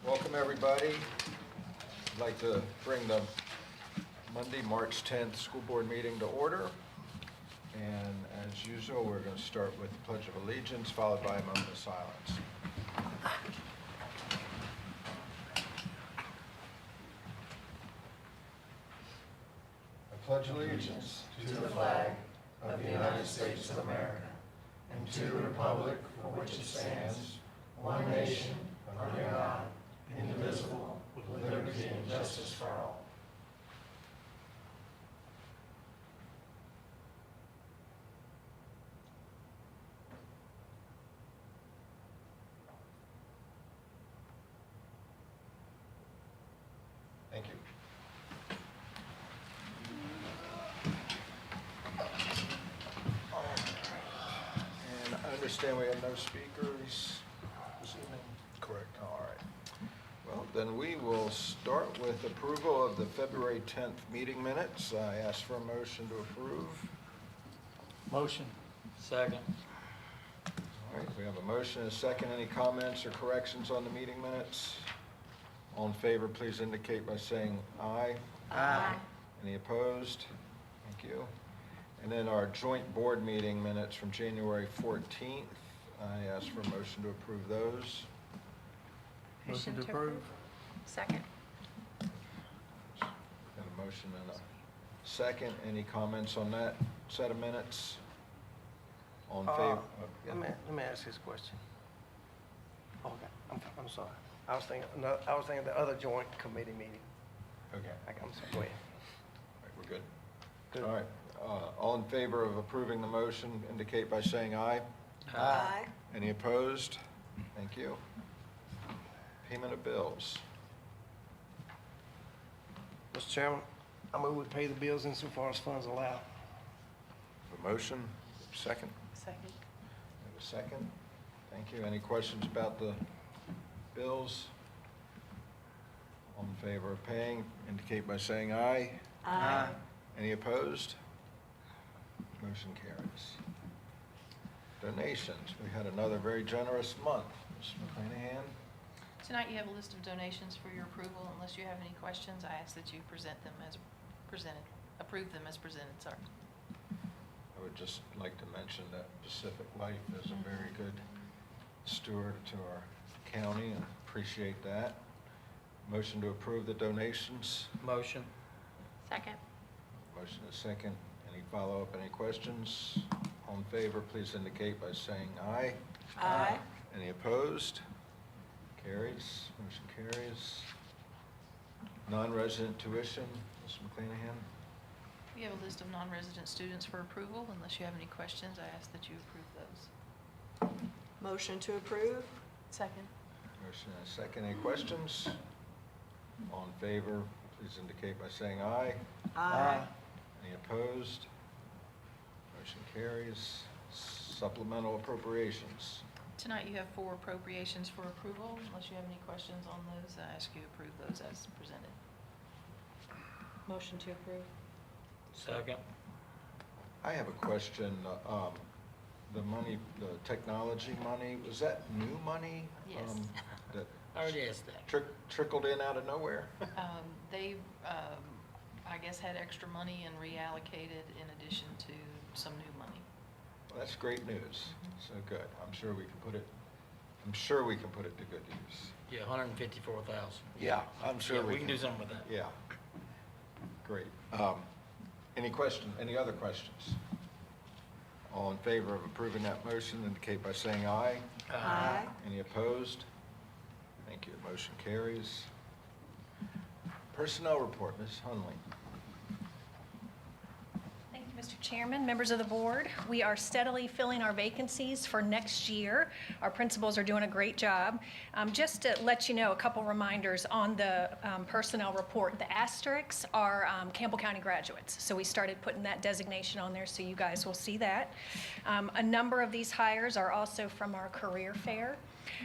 Welcome, everybody. I'd like to bring the Monday, March 10th school board meeting to order. And as usual, we're going to start with the Pledge of Allegiance, followed by a moment of silence. I pledge allegiance to the flag of the United States of America and to the republic for which it stands, one nation, under God, indivisible, with liberty and justice for all. Thank you. And I understand we have no speakers this evening? Correct. All right. Well, then we will start with approval of the February 10th meeting minutes. I ask for a motion to approve. Motion. Second. All right, we have a motion and a second. Any comments or corrections on the meeting minutes? All in favor, please indicate by saying aye. Aye. Any opposed? Thank you. And then our joint board meeting minutes from January 14th. I ask for a motion to approve those. Motion to approve. Second. Got a motion and a second. Any comments on that set of minutes? All in favor? Yeah. Let me ask this question. Okay, I'm sorry. I was thinking the other joint committee meeting. Okay. I'm sorry, go ahead. All right, we're good. Good. All right. All in favor of approving the motion indicate by saying aye. Aye. Any opposed? Thank you. Payment of bills. Mr. Chairman, I move we pay the bills insofar as funds allow. A motion, second. Second. And a second. Thank you. Any questions about the bills? All in favor of paying indicate by saying aye. Aye. Any opposed? Motion carries. Donations. We had another very generous month. Ms. McClanahan. Tonight you have a list of donations for your approval. Unless you have any questions, I ask that you present them as presented, approve them as presented, sorry. I would just like to mention that Pacific Life is a very good steward to our county and appreciate that. Motion to approve the donations. Motion. Second. Motion is second. Any follow-up, any questions? All in favor, please indicate by saying aye. Aye. Any opposed? Carries. Motion carries. Non-resident tuition. Ms. McClanahan. We have a list of non-resident students for approval. Unless you have any questions, I ask that you approve those. Motion to approve? Second. Motion and a second. Any questions? All in favor, please indicate by saying aye. Aye. Any opposed? Motion carries. Supplemental appropriations. Tonight you have 4 appropriations for approval. Unless you have any questions on those, I ask you to approve those as presented. Motion to approve? Second. I have a question. The money, the technology money, was that new money? Yes. That I already asked that. trickled in out of nowhere? They, I guess, had extra money and reallocated in addition to some new money. Well, that's great news. So good. I'm sure we can put it to good use. Yeah, 154,000. Yeah, I'm sure Yeah, we can do something with that. Yeah. Great. Any other questions? All in favor of approving that motion indicate by saying aye. Aye. Any opposed? Thank you. Motion carries. Personnel report, Ms. Hunley. Thank you, Mr. Chairman, members of the board. We are steadily filling our vacancies for next year. Our principals are doing a great job. Just to let you know, a couple reminders on the personnel report. The asterisks are Campbell County graduates. So we started putting that designation on there so you guys will see that. A number of these hires are also from our career fair.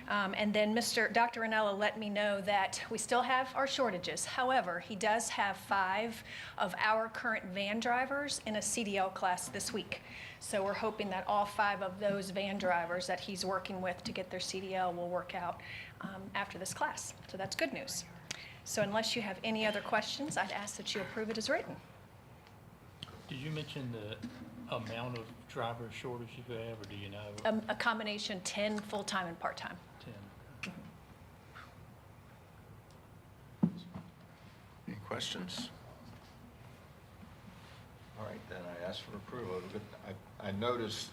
And then Dr. Ranella let me know that we still have our shortages. However, he does have 5 of our current van drivers in a CDL class this week. So we're hoping that all 5 of those van drivers that he's working with to get their CDL will work out after this class. So that's good news. So unless you have any other questions, I'd ask that you approve it as written. Did you mention the amount of driver shortage you have, or do you know? A combination 10 full-time and part-time. 10. Any questions? All right, then I ask for approval. But I noticed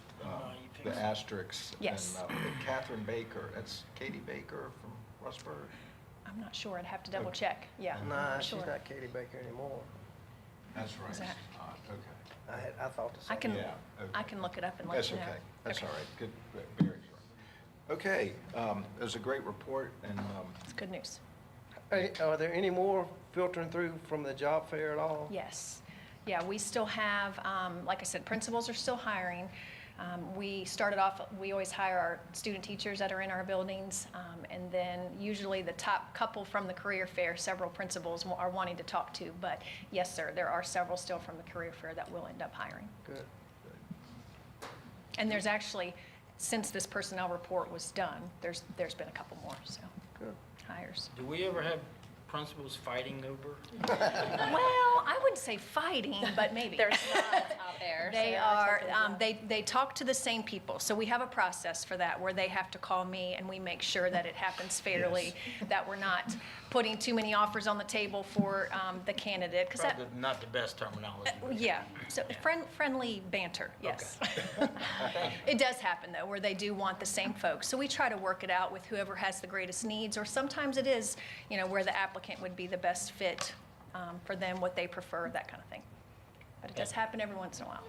the asterisks. Yes. And Catherine Baker, that's Katie Baker from Rustburg? I'm not sure, I'd have to double check, yeah. I'm Nah, not she's sure. not Katie Baker anymore. That's right. Is that- Okay. I thought the I same. can, Yeah, okay. I can look it up and let That's you know. okay. That's Okay. all right. Good, very short. Okay, it was a great report, and It's good news. Hey, are there any more filtering through from the job fair at all? Yes. Yeah, we still have, like I said, principals are still hiring. We started off, we always hire our student teachers that are in our buildings, and then usually the top couple from the career fair, several principals are wanting to talk to. But yes, sir, there are several still from the career fair that we'll end up hiring. Good. And there's actually, since this personnel report was done, there's been a couple more, so, Good. hires. Do we ever have principals fighting over? Well, I wouldn't say fighting, but maybe. There's not out there. so They I are, think they talk to the same people. So we have a process for that where they have to call me and we make sure that it happens fairly, that we're not putting too many offers on the table for the candidate. 'Cause that, Probably not the best terminology. yeah, so friendly banter, yes. It does happen though, where they do want the same folks. So we try to work it out with whoever has the greatest needs, or sometimes it is, where the applicant would be the best fit for them, what they prefer, that kind of thing. But it does happen every once in a while.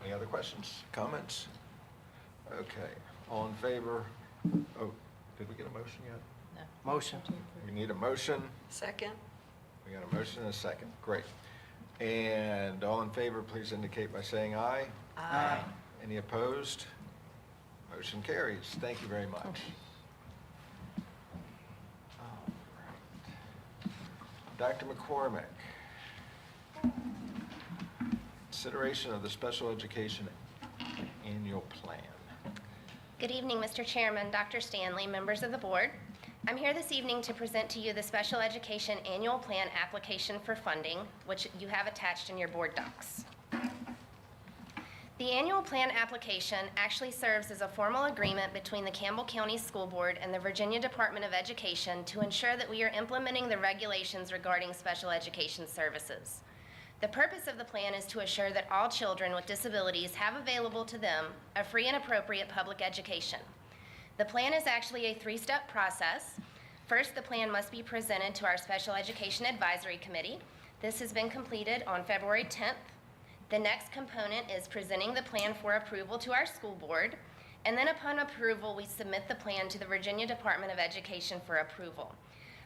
any other questions, comments? Okay, all in favor? Oh, did we get a motion yet? Motion. We need a motion. Second? We got a motion and a second. Great. And all in favor, please indicate by saying aye. Aye. Any opposed? Motion carries. Thank you very much. All right. Dr. McCormick. Consideration of the special education annual plan. Good evening, Mr. Chairman, Dr. Stanley, members of the board. I'm here this evening to present to you the Special Education Annual Plan application for funding, which you have attached in your board docs. The annual plan application actually serves as a formal agreement between the Campbell County School Board and the Virginia Department of Education to ensure that we are implementing the regulations regarding special education services. The purpose of the plan is to assure that all children with disabilities have available to them a free and appropriate public education. The plan is actually a 3-step process. First, the plan must be presented to our Special Education Advisory Committee. This has been completed on February 10th. The next component is presenting the plan for approval to our school board. And then upon approval, we submit the plan to the Virginia Department of Education for approval.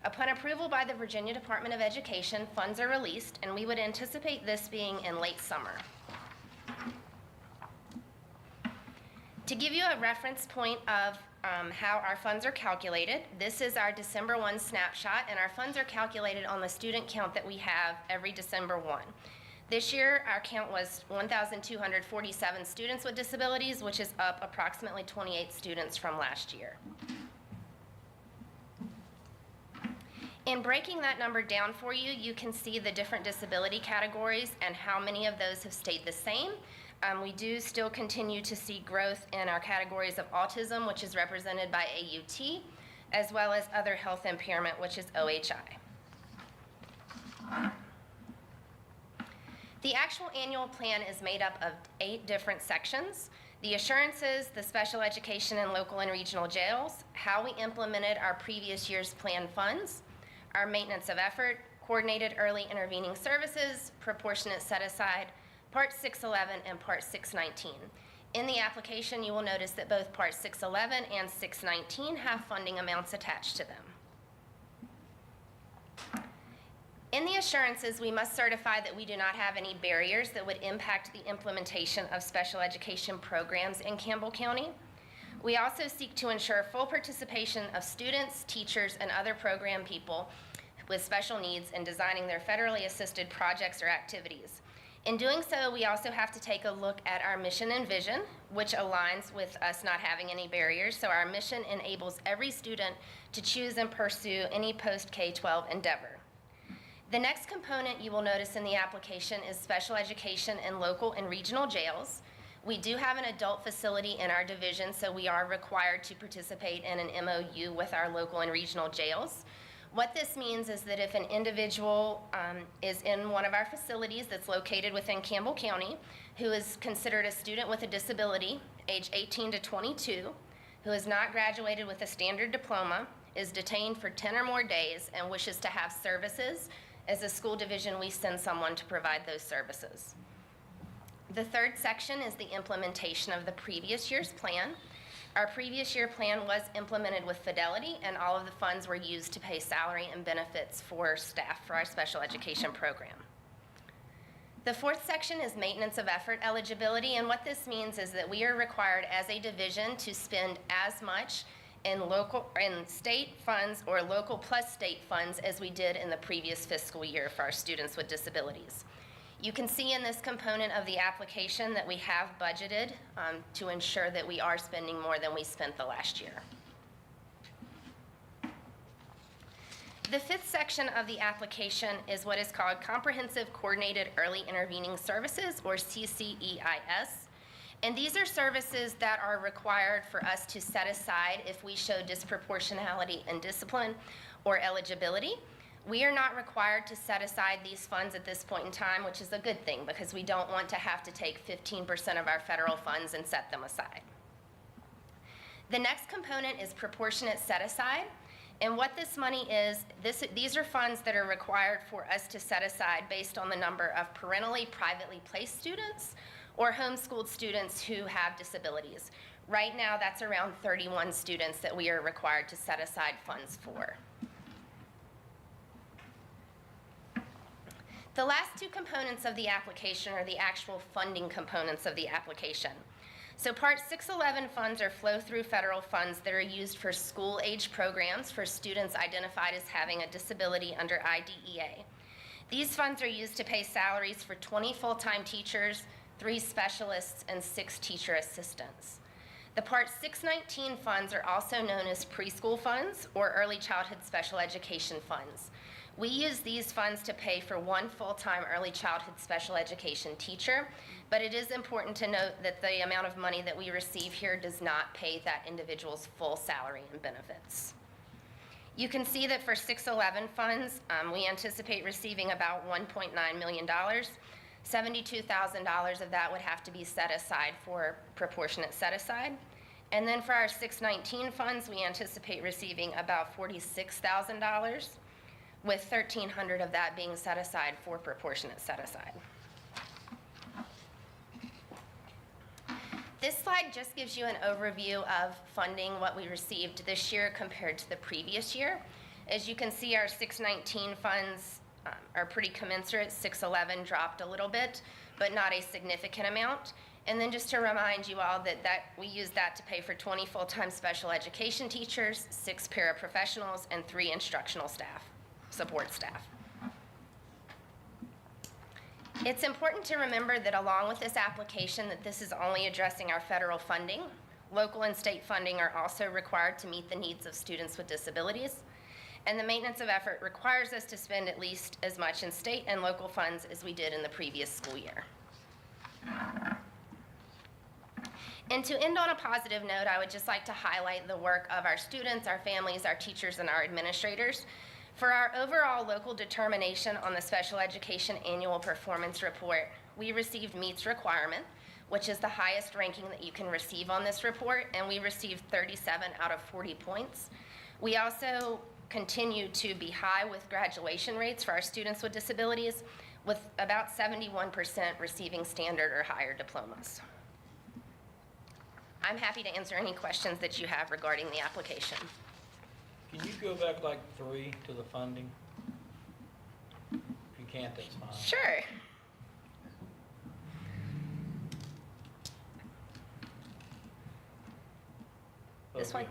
Upon approval by the Virginia Department of Education, funds are released, and we would anticipate this being in late summer. To give you a reference point of how our funds are calculated, this is our December 1 snapshot, and our funds are calculated on the student count that we have every December 1. This year, our count was 1,247 students with disabilities, which is up approximately 28 students from last year. In breaking that number down for you, you can see the different disability categories and how many of those have stayed the same. We do still continue to see growth in our categories of autism, which is represented by AUT, as well as other health impairment, which is OHI. The actual annual plan is made up of 8 different sections. The assurances, the special education in local and regional jails, how we implemented our previous year's plan funds, our maintenance of effort, coordinated early intervening services, proportionate set aside, Part 611 and Part 619. In the application, you will notice that both Part 611 and 619 have funding amounts attached to them. In the assurances, we must certify that we do not have any barriers that would impact the implementation of special education programs in Campbell County. We also seek to ensure full participation of students, teachers, and other program people with special needs in designing their federally assisted projects or activities. In doing so, we also have to take a look at our mission and vision, which aligns with us not having any barriers. So our mission enables every student to choose and pursue any post-K-12 endeavor. The next component you will notice in the application is special education in local and regional jails. We do have an adult facility in our division, so we are required to participate in an MOU with our local and regional jails. What this means is that if an individual is in one of our facilities that's located within Campbell County, who is considered a student with a disability, age 18 to 22, who has not graduated with a standard diploma, is detained for 10 or more days, and wishes to have services, as a school division, we send someone to provide those services. The third section is the implementation of the previous year's plan. Our previous year plan was implemented with fidelity, and all of the funds were used to pay salary and benefits for staff for our special education program. The fourth section is maintenance of effort eligibility, and what this means is that we are required as a division to spend as much in state funds or local plus state funds as we did in the previous fiscal year for our students with disabilities. You can see in this component of the application that we have budgeted to ensure that we are spending more than we spent the last year. The fifth section of the application is what is called Comprehensive Coordinated Early Intervening Services, or CCEIS. And these are services that are required for us to set aside if we show disproportionality in discipline or eligibility. We are not required to set aside these funds at this point in time, which is a good thing because we don't want to have to take 15% of our federal funds and set them aside. The next component is proportionate set aside. And what this money is, these are funds that are required for us to set aside based on the number of parentally privately placed students or homeschooled students who have disabilities. Right now, that's around 31 students that we are required to set aside funds for. The last two components of the application are the actual funding components of the application. So Part 611 funds are flow-through federal funds that are used for school-age programs for students identified as having a disability under IDEA. These funds are used to pay salaries for 20 full-time teachers, 3 specialists, and 6 teacher assistants. The Part 619 funds are also known as preschool funds or early childhood special education funds. We use these funds to pay for 1 full-time early childhood special education teacher, but it is important to note that the amount of money that we receive here does not pay that individual's full salary and benefits. You can see that for 611 funds, we anticipate receiving about $1.9 million. $72,000 of that would have to be set aside for proportionate set aside. And then for our 619 funds, we anticipate receiving about $46,000, with $1,300 of that being set aside for proportionate set aside. This slide just gives you an overview of funding, what we received this year compared to the previous year. As you can see, our 619 funds are pretty commensurate. 611 dropped a little bit, but not a significant amount. And then just to remind you all that we use that to pay for 20 full-time special education teachers, 6 paraprofessionals, and 3 instructional staff, support staff. It's important to remember that along with this application that this is only addressing our federal funding. Local and state funding are also required to meet the needs of students with disabilities. And the maintenance of effort requires us to spend at least as much in state and local funds as we did in the previous school year. And to end on a positive note, I would just like to highlight the work of our students, our families, our teachers, and our administrators. For our overall local determination on the Special Education Annual Performance Report, we received meets requirement, which is the highest ranking that you can receive on this report, and we received 37 out of 40 points. We also continue to be high with graduation rates for our students with disabilities, with about 71% receiving standard or higher diplomas. I'm happy to answer any questions that you have regarding the application. Can you go back like 3 to the funding? If you can't, that's fine. Sure. This one?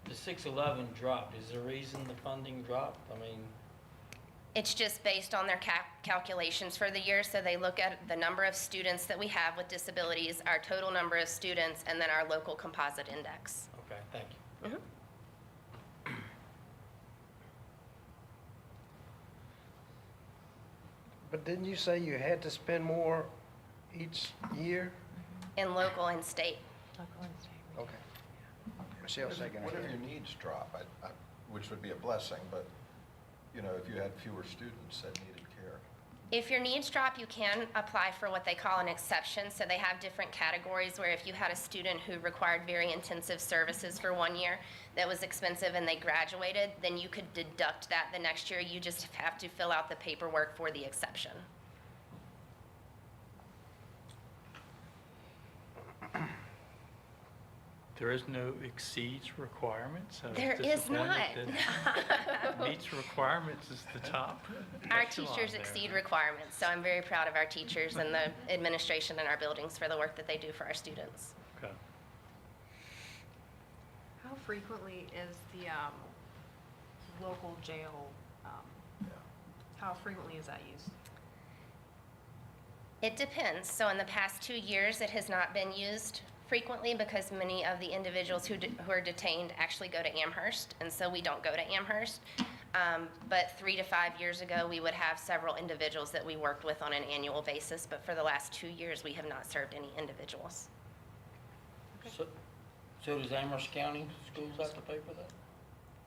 The 611 dropped. Is there a reason the funding dropped? I mean, It's just based on their calculations for the year, so they look at the number of students that we have with disabilities, our total number of students, and then our local composite index. okay, thank you. Mhm. But didn't you say you had to spend more each year? In local and state. Okay. Michelle, second. What if your needs drop, which would be a blessing, but, you know, if you had fewer students that needed care? If your needs drop, you can apply for what they call an exception. So they have different categories where if you had a student who required very intensive services for 1 year that was expensive and they graduated, then you could deduct that the next year. You just have to fill out the paperwork for the exception. There is no exceeds requirements? I was There is disappointed not. that Meets requirements is the top. Our echelon teachers there. exceed requirements, so I'm very proud of our teachers and the administration in our buildings for the work that they do for our students. Okay. How frequently is the local jail, how frequently is that used? It depends. So in the past 2 years, it has not been used frequently because many of the individuals who are detained actually go to Amherst, and so we don't go to Amherst. But 3 to 5 years ago, we would have several individuals that we worked with on an annual basis, but for the last 2 years, we have not served any individuals. So does Amherst County schools have to pay for that?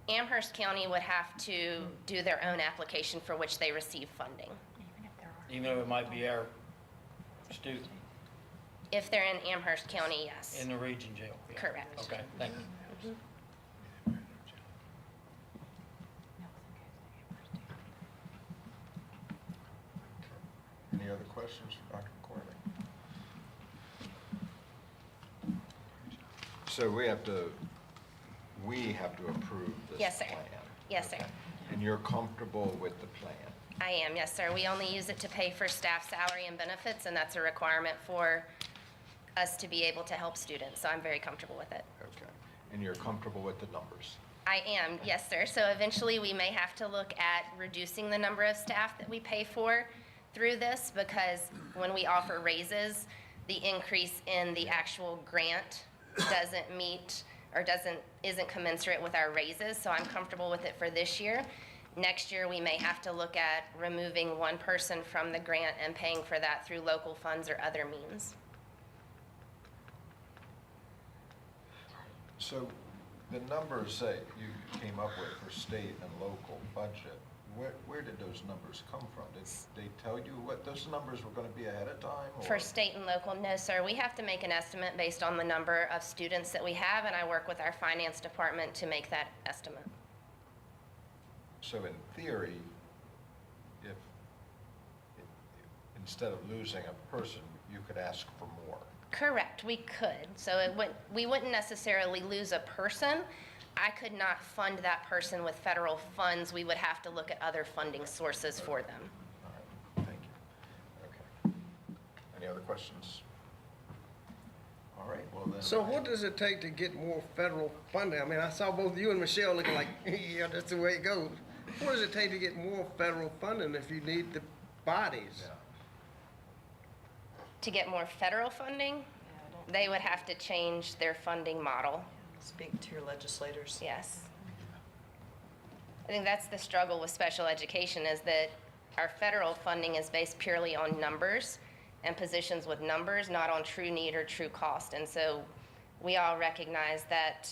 Amherst County would have to do their own application for which they receive funding. Even though it might be our student If they're in Amherst County, yes. in the region jail? Yeah. Correct. Okay, thank you. Any other questions for Dr. McCormick? So we have to approve this plan? Yes, sir. Yes, sir. Okay. And you're comfortable with the plan? I am, yes, sir. We only use it to pay for staff salary and benefits, and that's a requirement for us to be able to help students, so I'm very comfortable with it. Okay. And you're comfortable with the numbers? I am, yes, sir. So eventually, we may have to look at reducing the number of staff that we pay for through this, because when we offer raises, the increase in the actual grant doesn't meet or isn't commensurate with our raises, so I'm comfortable with it for this year. Next year, we may have to look at removing one person from the grant and paying for that through local funds or other means. So the numbers that you came up with for state and local budget, where did those numbers come from? Did they tell you what those numbers were going to be ahead of time? Or? For state and local, no, sir. We have to make an estimate based on the number of students that we have, and I work with our finance department to make that estimate. So in theory, if instead of losing a person, you could ask for more? Correct, we could. So we wouldn't necessarily lose a person. I could not fund that person with federal funds. We would have to look at other funding sources for them. All right, thank you. Okay. Any other questions? All right, well then. So what does it take to get more federal funding? I mean, I saw both you and Michelle looking like, yeah, that's the way it goes. What does it take to get more federal funding if you need the bodies? Yeah. To get more federal funding, they would have to change their funding model. Speak to your legislators. Yes. I think that's the struggle with special education, is that our federal funding is based purely on numbers and positions with numbers, not on true need or true cost. And so we all recognize that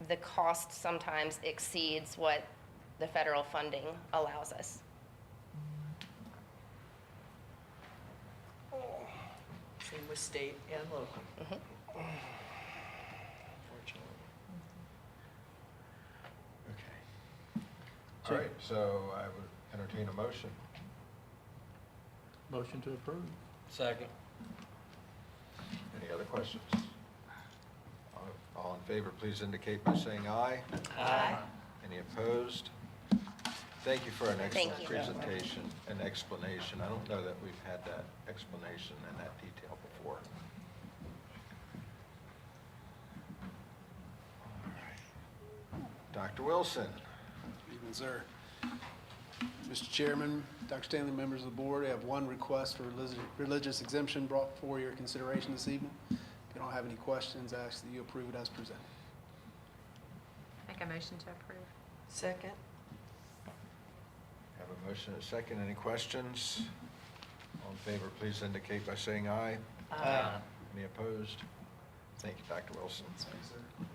the cost sometimes exceeds what the federal funding allows us. Same with state and local. Mhm. Unfortunately. Okay. All right, so I would entertain a motion. Motion to approve. Second. Any other questions? All in favor, please indicate by saying aye. Aye. Any opposed? Thank you for an excellent Thank you. presentation and explanation. I don't know that we've had that explanation in that detail before. Dr. Wilson. Evening, sir. Mr. Chairman, Dr. Stanley, members of the board, I have one request for religious exemption brought for your consideration this evening. If you don't have any questions, I ask that you approve it as presented. Make a motion to approve. Second. Have a motion and a second. Any questions? All in favor, please indicate by saying aye. Aye. Any opposed? Thank you, Dr. Wilson. All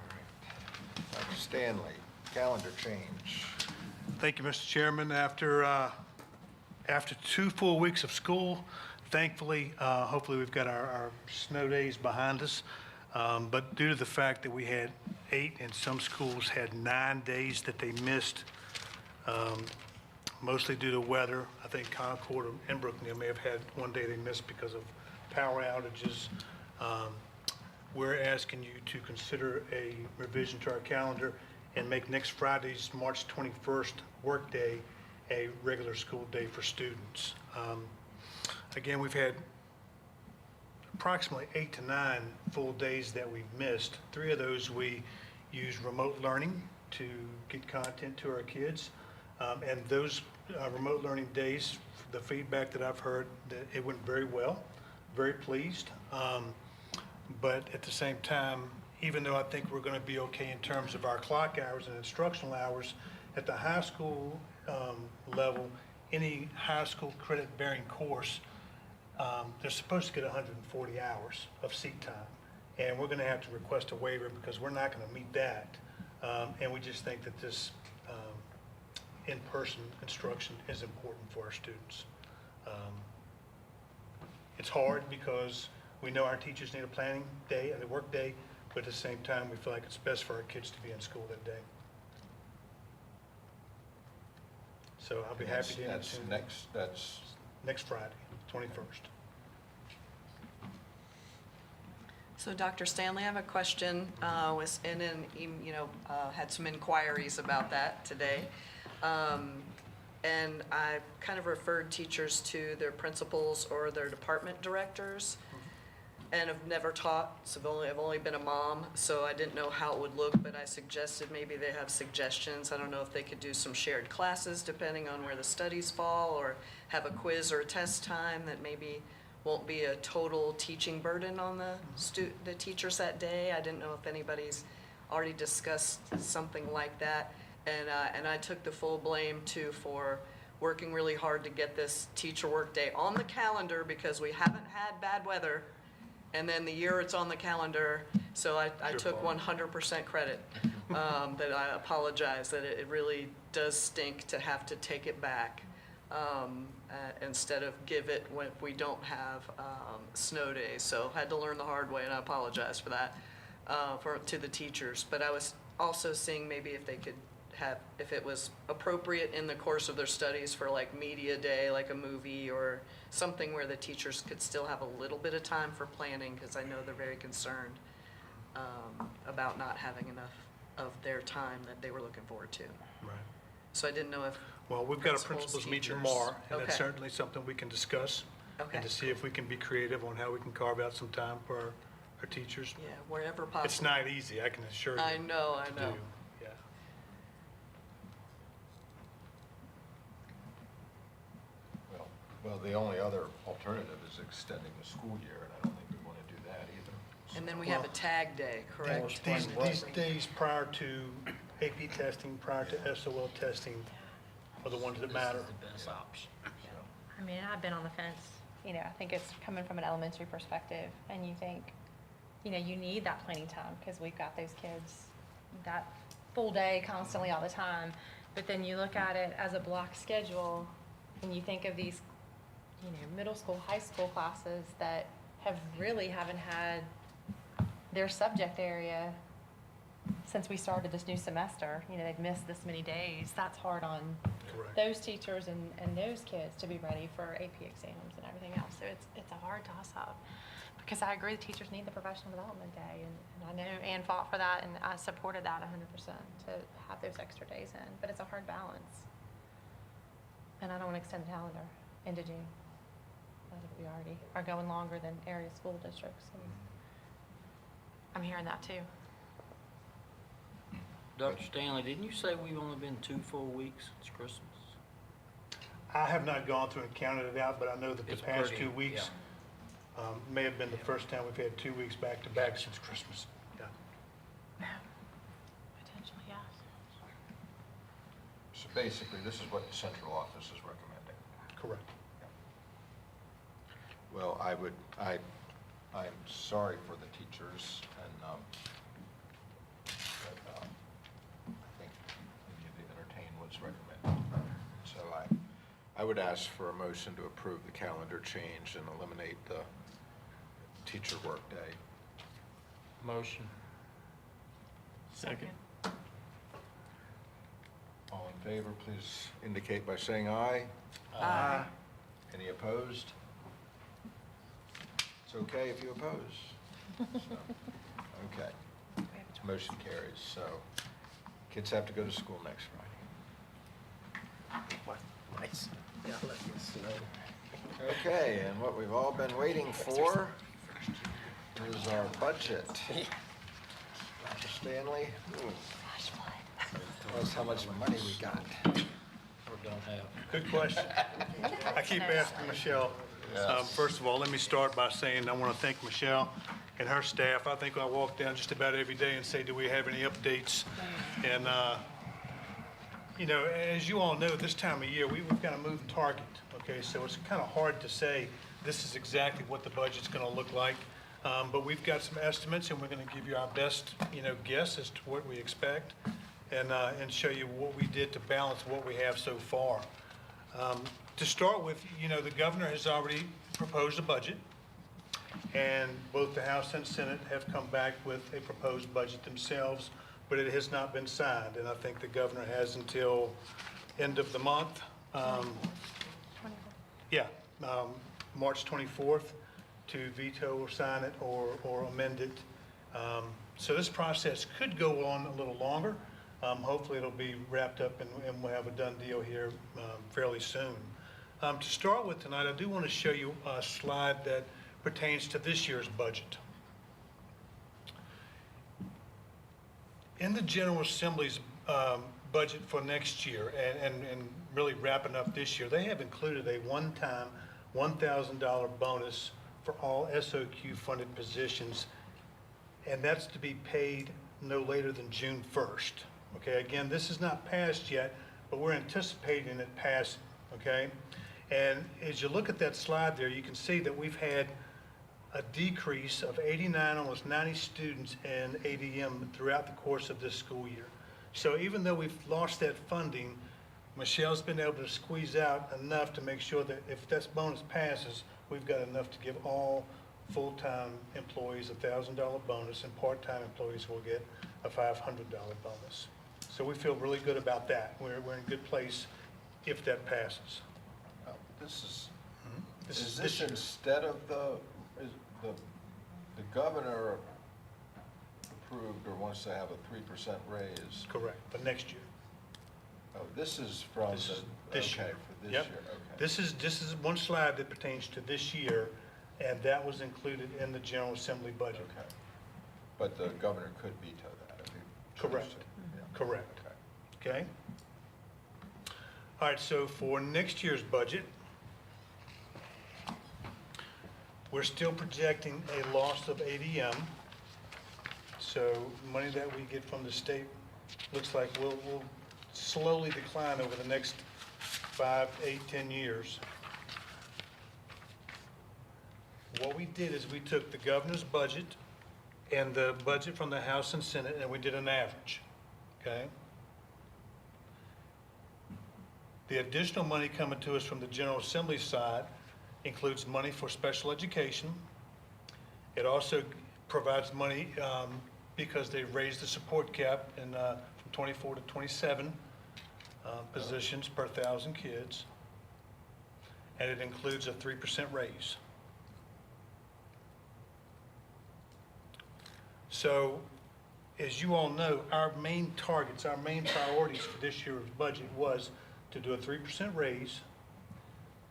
right. Dr. Stanley, calendar change. Thank you, Mr. Chairman. After 2 full weeks of school, thankfully, hopefully we've got our snow days behind us. But due to the fact that we had 8 and some schools had 9 days that they missed, mostly due to weather. I think Concord and Brookneal may have had 1 day they missed because of power outages. We're asking you to consider a revision to our calendar and make next Friday's March 21st workday a regular school day for students. Again, we've had approximately 8 to 9 full days that we've missed. 3 of those we used remote learning to get content to our kids. And those remote learning days, the feedback that I've heard, that it went very well, very pleased. But at the same time, even though I think we're going to be okay in terms of our clock hours and instructional hours, at the high school level, any high school credit-bearing course, they're supposed to get 140 hours of seat time. And we're going to have to request a waiver because we're not going to meet that. And we just think that this in-person instruction is important for our students. It's hard because we know our teachers need a planning day and a work day, but at the same time, we feel like it's best for our kids to be in school that day. So I'll be happy to That's entertain next Friday, 21st. So Dr. Stanley, I have a question, had some inquiries about that today. And I kind of referred teachers to their principals or their department directors and have never taught, so I've only been a mom, so I didn't know how it would look, but I suggested maybe they have suggestions. I don't know if they could do some shared classes depending on where the studies fall, or have a quiz or a test time that maybe won't be a total teaching burden on the teachers that day. I didn't know if anybody's already discussed something like that. And I took the full blame too for working really hard to get this teacher work day on the calendar because we haven't had bad weather. And then the year it's on the calendar, so I took 100% credit. That I apologize, that it really does stink to have to take it back instead of give it when we don't have snow days. So I had to learn the hard way, and I apologize for that to the teachers. But I was also seeing maybe if they could if it was appropriate in the course of their studies for like media day, like a movie or something where the teachers could still have a little bit of time for planning, because I know they're very concerned about not having enough of their time that they were looking forward to. Right. So I didn't know if. Well, we've got a principals, principals meeting teachers- tomorrow, and that's Okay. certainly something we can discuss. Okay. And to see if we can be creative on how we can carve out some time for our teachers. Yeah, wherever possible. It's not easy, I can assure you. I know. to do. Yeah. Well, the only other alternative is extending the school year, and I don't think we want to do that either. And then we have a tag day, correct? These days prior to AP testing, prior to SOL testing are the ones that matter. The best option. I mean, I've been on the fence, I think it's coming from an elementary perspective, and you think, you need that planning time, because we've got those kids that full day constantly all the time, but then you look at it as a block schedule, and you think of these, middle school, high school classes that haven't had their subject area since we started this new semester. They've missed this many days. That's hard on Correct. those teachers and those kids to be ready for AP exams and everything else. So it's a hard toss-up, because I agree the teachers need the professional development day, and I know Ann fought for that, and I supported that 100% to have those extra days in, but it's a hard balance. And I don't want to extend the calendar into June. I think we already are going longer than area school districts. And I'm hearing that too. Dr. Stanley, didn't you say we've only been 2 full weeks since Christmas? I have not gone through and counted it out, but I know that the It's past pretty- 2 weeks may have been the first time we've had 2 weeks back-to-back since Christmas. Yeah. Potentially, yeah. So basically, this is what the central office is recommending. Correct. Well, I'm sorry for the teachers, and but, I think we need to entertain what's recommended. So I would ask for a motion to approve the calendar change and eliminate the teacher workday. Motion. Second. All in favor, please indicate by saying aye. Aye. Any opposed? It's okay if you oppose. So, okay. Motion carries. So kids have to go to school next Friday. Nice. Yeah, let it snow. Okay, and what we've all been waiting for is our budget. Dr. Stanley, tell us how much money we got. Or don't have. Good question. I keep asking Michelle. First of all, let me start by saying I want to thank Michelle and her staff. I think I walk down just about every day and say, do we have any updates? And, you know, as you all know, this time of year, we've got a moving target, okay? So it's kind of hard to say this is exactly what the budget's going to look like. But we've got some estimates, and we're going to give you our best, you know, guess as to what we expect and show you what we did to balance what we have so far. To start with, you know, the governor has already proposed a budget, and both the House and Senate have come back with a proposed budget themselves, but it has not been signed, and I think the governor has until end of the month. March 24th to veto or sign it or amend it. So this process could go on a little longer. Hopefully it'll be wrapped up and we'll have a done deal here fairly soon. To start with tonight, I do want to show you a slide that pertains to this year's budget. In the General Assembly's budget for next year and really wrapping up this year, they have included a one-time $1,000 bonus for all SOQ funded positions, and that's to be paid no later than June 1st. Okay, again, this is not passed yet, but we're anticipating it passing, okay? And as you look at that slide there, you can see that we've had a decrease of 89, almost 90 students in ADM throughout the course of this school year. So even though we've lost that funding, Michelle's been able to squeeze out enough to make sure that if this bonus passes, we've got enough to give all full-time employees a $1,000 bonus, and part-time employees will get a $500 bonus. So we feel really good about that. We're in a good place if that passes. Is This this year. instead of the governor approved or wants to have a 3% raise? Correct, for next year. Oh, this is from This the, is this okay, year. for this Yep. year, okay. This is one slide that pertains to this year, and that was included in the General Assembly budget. Okay. But the governor could veto that if he chose Correct. to. Yeah. Correct. Okay. Okay? All right, so for next year's budget, we're still projecting a loss of ADM. So money that we get from the state looks like will slowly decline over the next 5, 8, 10 years. What we did is we took the governor's budget and the budget from the House and Senate, and we did an average, okay? The additional money coming to us from the General Assembly side includes money for special education. It also provides money because they raised the support cap from 24 to 27 positions per 1,000 kids. And it includes a 3% raise. So, as you all know, our main targets, our main priorities for this year's budget was to do a 3% raise.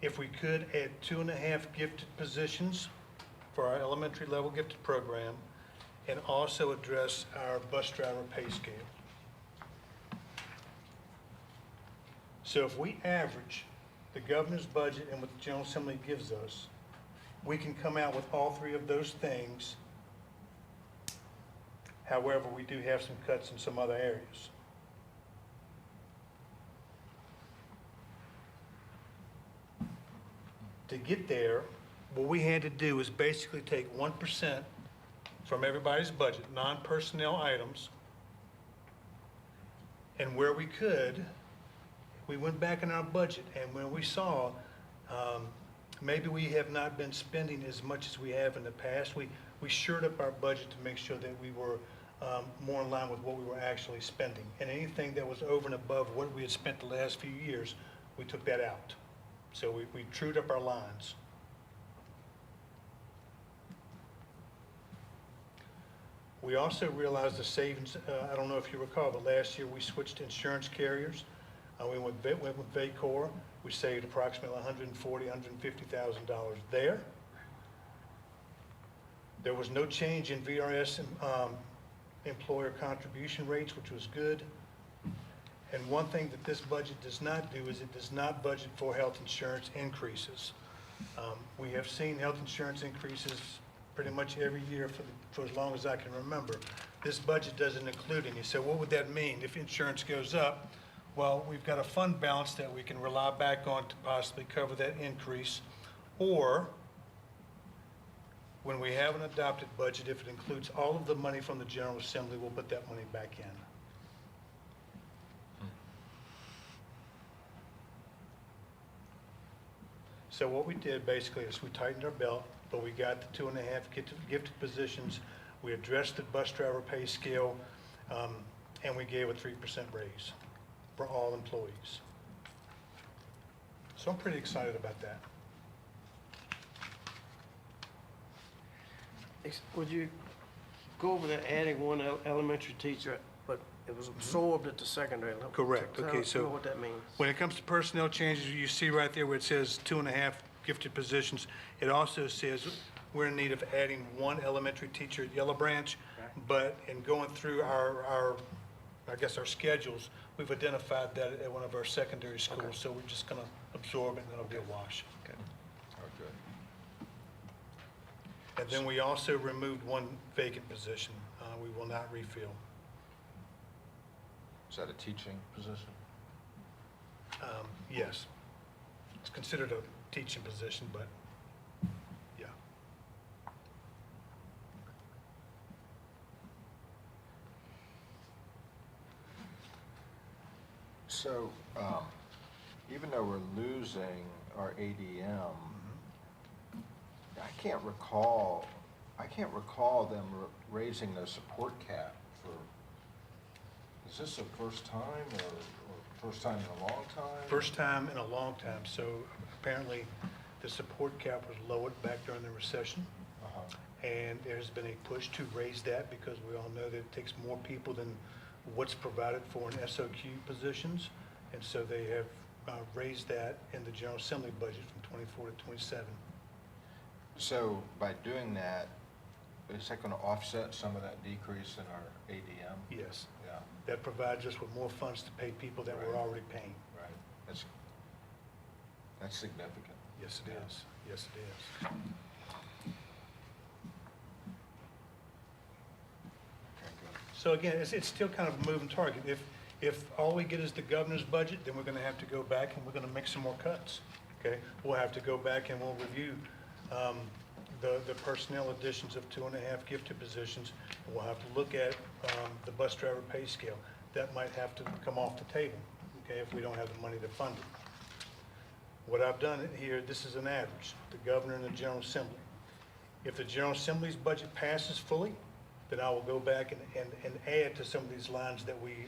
If we could, add 2.5 gifted positions for our elementary level gifted program, and also address our bus driver pay scale. So if we average the governor's budget and what the General Assembly gives us, we can come out with all three of those things. However, we do have some cuts in some other areas. To get there, what we had to do is basically take 1% from everybody's budget, non-personnel items, and where we could, we went back in our budget, and when we saw maybe we have not been spending as much as we have in the past, we shored up our budget to make sure that we were more in line with what we were actually spending. And anything that was over and above what we had spent the last few years, we took that out. So we trued up our lines. We also realized the savings, I don't know if you recall, but last year we switched insurance carriers. We went with Vacor. We saved approximately $140,000, $150,000 there. There was no change in VRS employer contribution rates, which was good. And one thing that this budget does not do is it does not budget for health insurance increases. We have seen health insurance increases pretty much every year for as long as I can remember. This budget doesn't include any. So what would that mean if insurance goes up? Well, we've got a fund balance that we can rely back on to possibly cover that increase. Or when we have an adopted budget, if it includes all of the money from the General Assembly, we'll put that money back in. So what we did basically is we tightened our belt, but we got the 2.5 gifted positions. We addressed the bus driver pay scale, and we gave a 3% raise for all employees. So I'm pretty excited about that. Would you go over there adding one elementary teacher, but it was absorbed at the secondary level? Correct. Okay, I don't so know what that means. when it comes to personnel changes, you see right there where it says 2.5 gifted positions. It also says we're in need of adding one elementary teacher at Yellow Branch, but in going through our schedules, we've identified that at one of our secondary schools, Okay. so we're just gonna absorb it and that'll be a wash. Okay. Oh, good. And then we also removed one vacant position. We will not refill. Is that a teaching position? Yes. It's considered a teaching position, but yeah. So, even though we're losing our ADM, I can't recall them raising the support cap for, is this the first time or first time in a long time? First time in a long time. So apparently the support cap was lowered back during the recession. Uh-huh. And there's been a push to raise that because we all know that it takes more people than what's provided for in SOQ positions. And so they have raised that in the General Assembly budget from 24 to 27. So by doing that, is that going to offset some of that decrease in our ADM? Yes. Yeah, That provides us with more funds to pay people that we're Right. already paying. right. That's significant. Yes, it is. Yes, it is. Okay, good. So again, it's still kind of a moving target. If all we get is the governor's budget, then we're gonna have to go back and we're gonna make some more cuts, okay? We'll have to go back and we'll review the personnel additions of 2.5 gifted positions. And we'll have to look at the bus driver pay scale. That might have to come off the table, okay, if we don't have the money to fund it. What I've done here, this is an average, the governor and the General Assembly. If the General Assembly's budget passes fully, then I will go back and add to some of these lines that we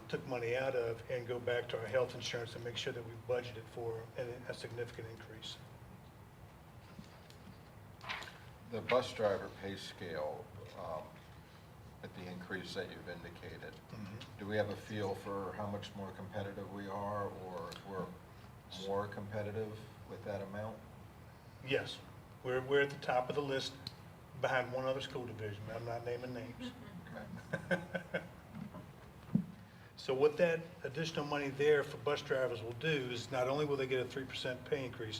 took money out of and go back to our health insurance and make sure that we budgeted for a significant increase. The bus driver pay scale, at the increase that you've indicated, do we have a feel for how much more competitive we are, or if we're more competitive with that amount? Yes, we're at the top of the list behind one other school division. I'm not naming names. Okay. So what that additional money there for bus drivers will do is not only will they get a 3% pay increase,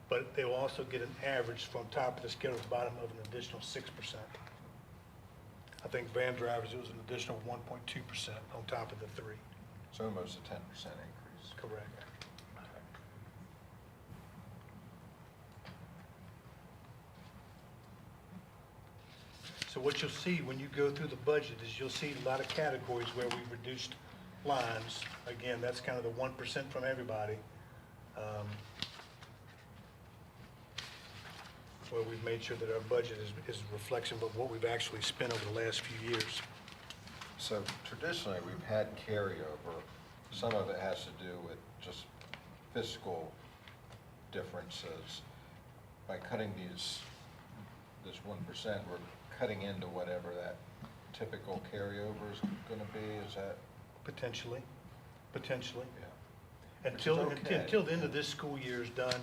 but they will also get an average from top of the scale to the bottom of an additional 6%. I think van drivers, it was an additional 1.2% on top of the 3. It's almost a 10% increase. Correct. So what you'll see when you go through the budget is you'll see a lot of categories where we've reduced lines. Again, that's kind of the 1% from everybody. Where we've made sure that our budget is a reflection of what we've actually spent over the last few years. So traditionally, we've had carryover. Some of it has to do with just fiscal differences. By cutting this 1%, we're cutting into whatever that typical carryover is going to be. Is that? Potentially. Yeah. Until Which is okay. until the end of this school year is done,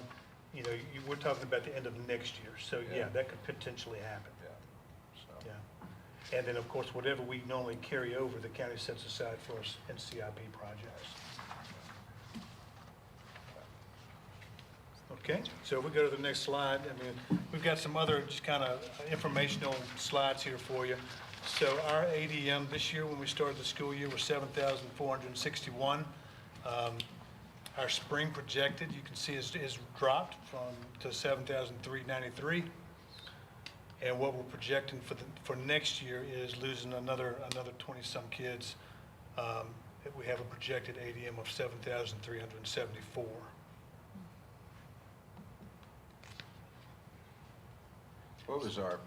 you know, we're talking about the end of next year. So Yeah. yeah, that could potentially happen. Yeah. So. Yeah. And then, of course, whatever we normally carry over, the county sets aside for us in CIP projects. Okay, so we go to the next slide. I mean, we've got some other just kind of informational slides here for you. So our ADM this year, when we started the school year, was 7,461. Our spring projected, you can see, is dropped to 7,393. And what we're projecting for next year is losing another 20-some kids. We have a projected ADM of 7,374. What was our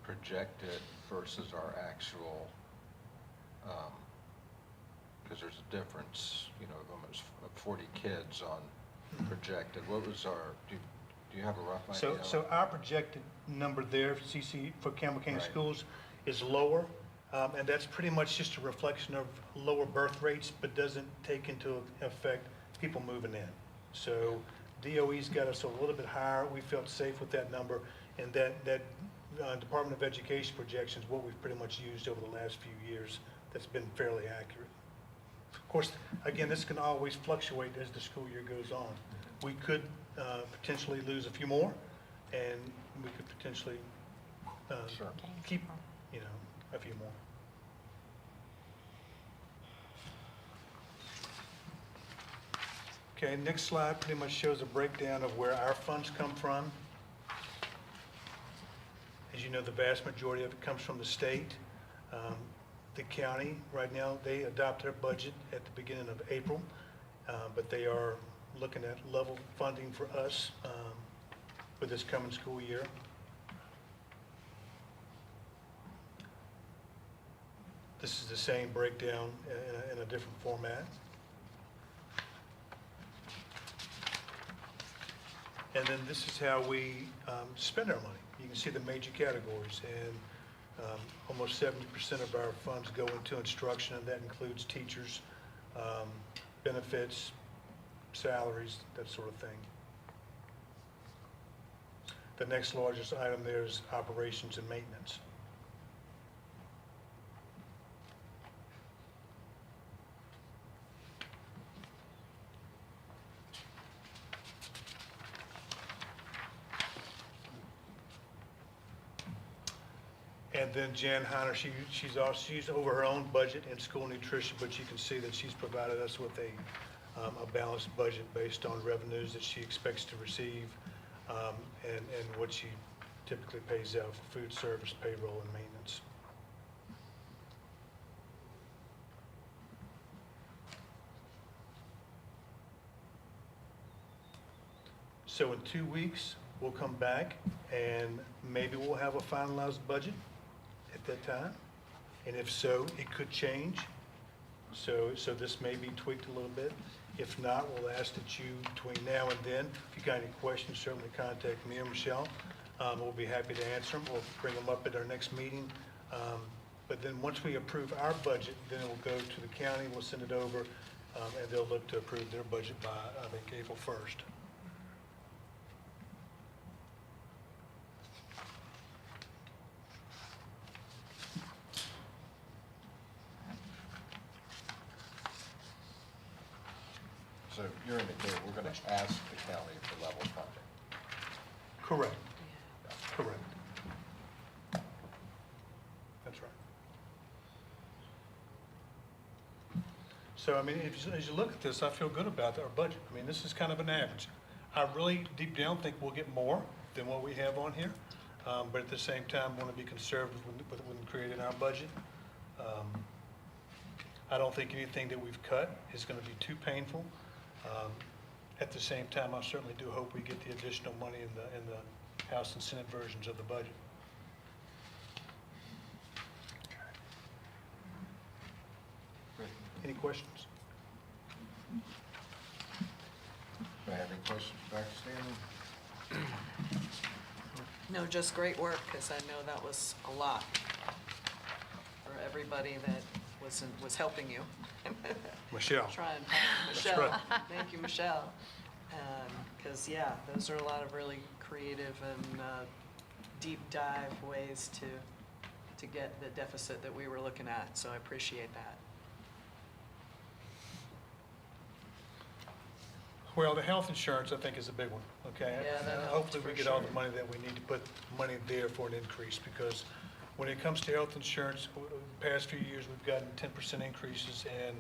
projected versus our actual, because there's a difference, you know, of almost 40 kids on projected. What was our, do you have a rough idea? So our projected number there, CC, for Campbell County Right. Schools is lower, and that's pretty much just a reflection of lower birth rates, but doesn't take into effect people moving in. So DOE's got us a little bit higher. We felt safe with that number, and that Department of Education projection is what we've pretty much used over the last few years. That's been fairly accurate. Of course, again, this can always fluctuate as the school year goes on. We could potentially lose a few more, and we could potentially Sure. keep, you know, a few more. Okay, next slide pretty much shows a breakdown of where our funds come from. As you know, the vast majority of it comes from the state. The county, right now, they adopt their budget at the beginning of April, but they are looking at level funding for us for this coming school year. This is the same breakdown in a different format. And then this is how we spend our money. You can see the major categories, and almost 70% of our funds go into instruction, and that includes teachers, benefits, salaries, that sort of thing. The next largest item there is operations and maintenance. And then Jan Heiner, she's over her own budget in school nutrition, but you can see that she's provided us with a balanced budget based on revenues that she expects to receive, and what she typically pays out for food service, payroll, and maintenance. So in 2 weeks, we'll come back, and maybe we'll have a finalized budget at that time. And if so, it could change. So this may be tweaked a little bit. If not, we'll ask that you, between now and then, if you got any questions, certainly contact me or Michelle. We'll be happy to answer them. We'll bring them up at our next meeting. But then once we approve our budget, then it will go to the county, we'll send it over, and they'll look to approve their budget by, I think, April 1st. you're indicating we're going to ask the county for level funding. Correct. Correct. That's right. So, I mean, as you look at this, I feel good about our budget. I mean, this is kind of an average. I really, deep down, think we'll get more than what we have on here, but at the same time, want to be conservative when creating our budget. I don't think anything that we've cut is going to be too painful. At the same time, I certainly do hope we get the additional money in the House and Senate versions of the budget. Any questions? Do I have any questions, Dr. Stanley? No, just great work, because I know that was a lot for everybody that was helping you. Michelle. Try and That's Michelle. right. Thank you, Michelle. Because, yeah, those are a lot of really creative and deep dive ways to get the deficit that we were looking at, so I appreciate that. Well, the health insurance, I think, is a big one, okay? Yeah, that helped Hopefully, we for get all the sure. money that we need to put money there for an increase, because when it comes to health insurance, the past few years, we've gotten 10% increases, and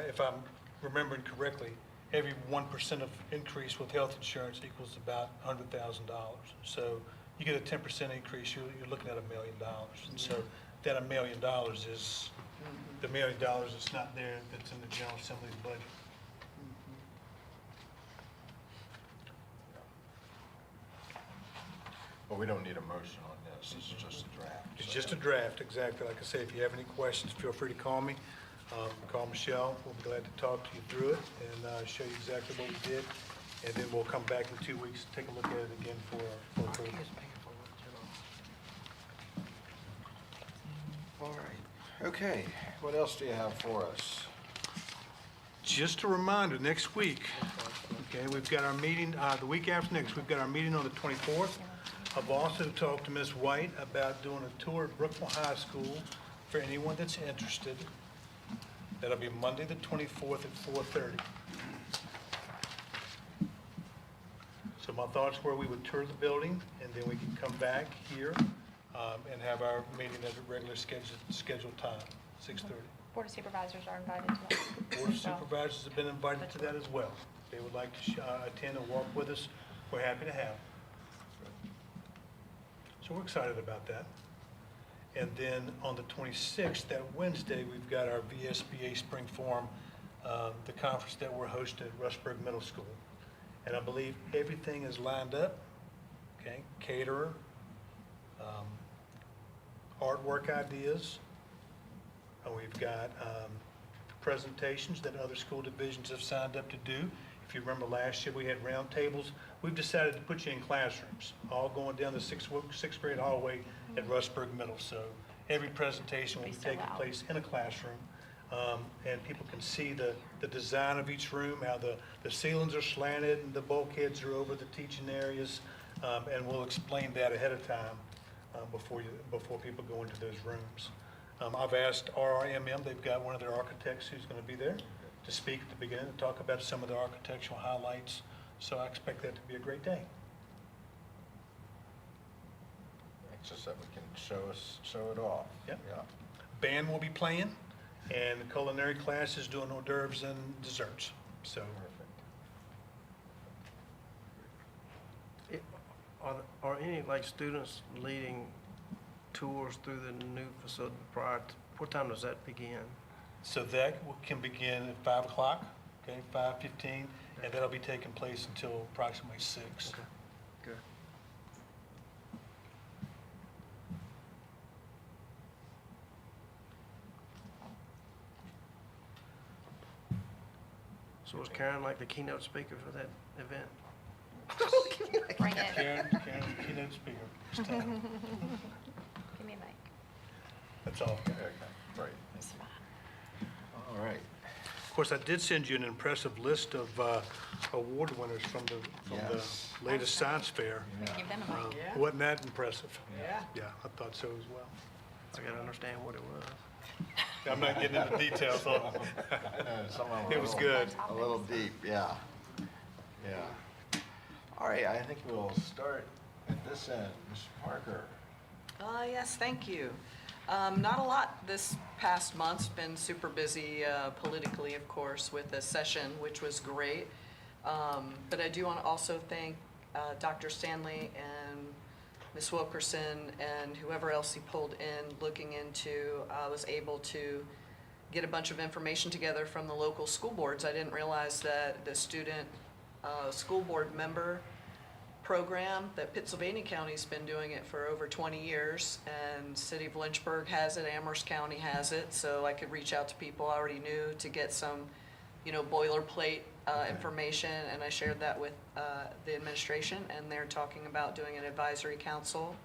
if I'm remembering correctly, every 1% of increase with health insurance equals about $100,000. So you get a 10% increase, you're looking at $1 million. And so that $1 million is the $1 million that's not there, that's in the General Assembly's budget. Well, we don't need a motion on this, this is just a draft. It's so- just a draft, exactly. Like I say, if you have any questions, feel free to call me. Call Michelle. We'll be glad to talk to you through it and show you exactly what we did. And then we'll come back in 2 weeks, take a look at it again for approval. All right. Okay, what else do you have for us? Just a reminder, next week, okay, we've got our meeting, the week after next, we've got our meeting on the 24th. I've also talked to Ms. White about doing a tour at Brookville High School for anyone that's interested. That'll be Monday, the 24th at 4:30. So my thoughts were we would tour the building, and then we can come back here and have our meeting at a regular scheduled time, 6:30. Board of Supervisors are invited to that. Board of Supervisors have been invited to that as well. If they would like to attend and walk with us, we're happy to have them. So we're excited about that. And then on the 26th, that Wednesday, we've got our VSBA Spring Forum, the conference that we're hosting at Rustburg Middle School. And I believe everything is lined up, okay? Caterer, artwork ideas, and we've got presentations that other school divisions have signed up to do. If you remember last year, we had round tables. We've decided to put you in classrooms, all going down the sixth grade hallway at Rustburg Middle. So every presentation will be taking place in a classroom, and people can see the design of each room, how the ceilings are slanted and the bulkheads are over the teaching areas, and we'll explain that ahead of time before people go into those rooms. I've asked RRMM, they've got one of their architects who's going to be there to speak at the beginning and talk about some of the architectural highlights. So I expect that to be a great day. It's just that we can show it off. Yep. Yeah. Band will be playing, and the culinary class is doing hors d'oeuvres and desserts. So Perfect. Are any, like, students leading tours through the new facility prior to, what time does that begin? So that can begin at 5 o'clock, okay, 5:15, and that'll be taking place until approximately 6. Okay. Good. So is Karen like the keynote speaker for that event? Bring it. Karen, keynote speaker. It's time. Give me a mic. That's all. Okay, great. It's fine. All right. Of course, I did send you an impressive list of award winners from Yes. the latest science fair. Give them a mic. Yeah. Wasn't that impressive? Yeah. Yeah, I thought so as well. I gotta understand what it was. I'm not getting into details on it. Some of them are It was a good. A little deep, yeah. Yeah. All right, I think we'll start at this end. Ms. Parker. Yes, thank you. Not a lot this past month's been super busy politically, of course, with the session, which was great. But I do want to also thank Dr. Stanley and Ms. Wilkerson and whoever else he pulled in looking into, was able to get a bunch of information together from the local school boards. I didn't realize that the student school board member program, that Pittsylvania County's been doing it for over 20 years, and City of Lynchburg has it, Amherst County has it, so I could reach out to people I already knew to get some, boilerplate information, and I shared that with the administration, and they're talking about doing an advisory council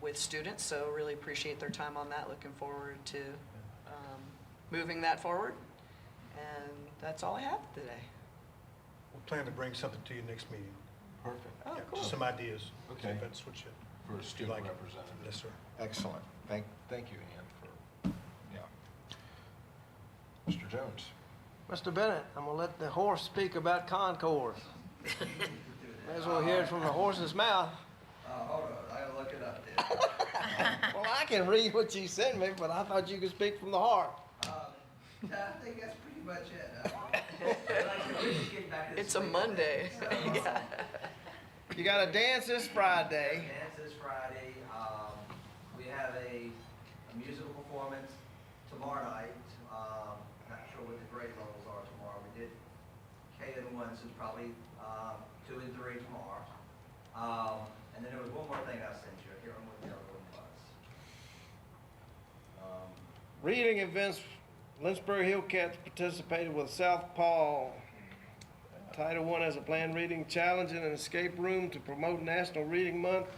with students, so really appreciate their time on that, looking forward to moving that forward, and that's all I have today. We'll plan to bring something to you next meeting. Perfect. Oh, Yeah, cool. just some ideas. See Okay. if that's what you. For a you student like. representative. Yes, sir. Excellent. Thank you, Ian, for, yeah. Mr. Jones. Mr. Bennett, I'm gonna let the horse speak about concourse. May as well hear it from the horse's mouth. Hold on, I gotta look it up there. Well, I can read what you sent me, but I thought you could speak from the heart. I think that's pretty much it. Like I said, we're just getting back to this It's a week. Monday. So, Yeah. You got a dance this Friday. Dance this Friday. We have a musical performance tomorrow night. Not sure what the grade levels are tomorrow. We did K and 1, so it's probably 2 and 3 tomorrow. And then there was one more thing I sent you. I can't remember what the other one was. Reading events, Lynchburg Hillcats participated with South Paul. Title I has a planned reading challenge and an escape room to promote National Reading Month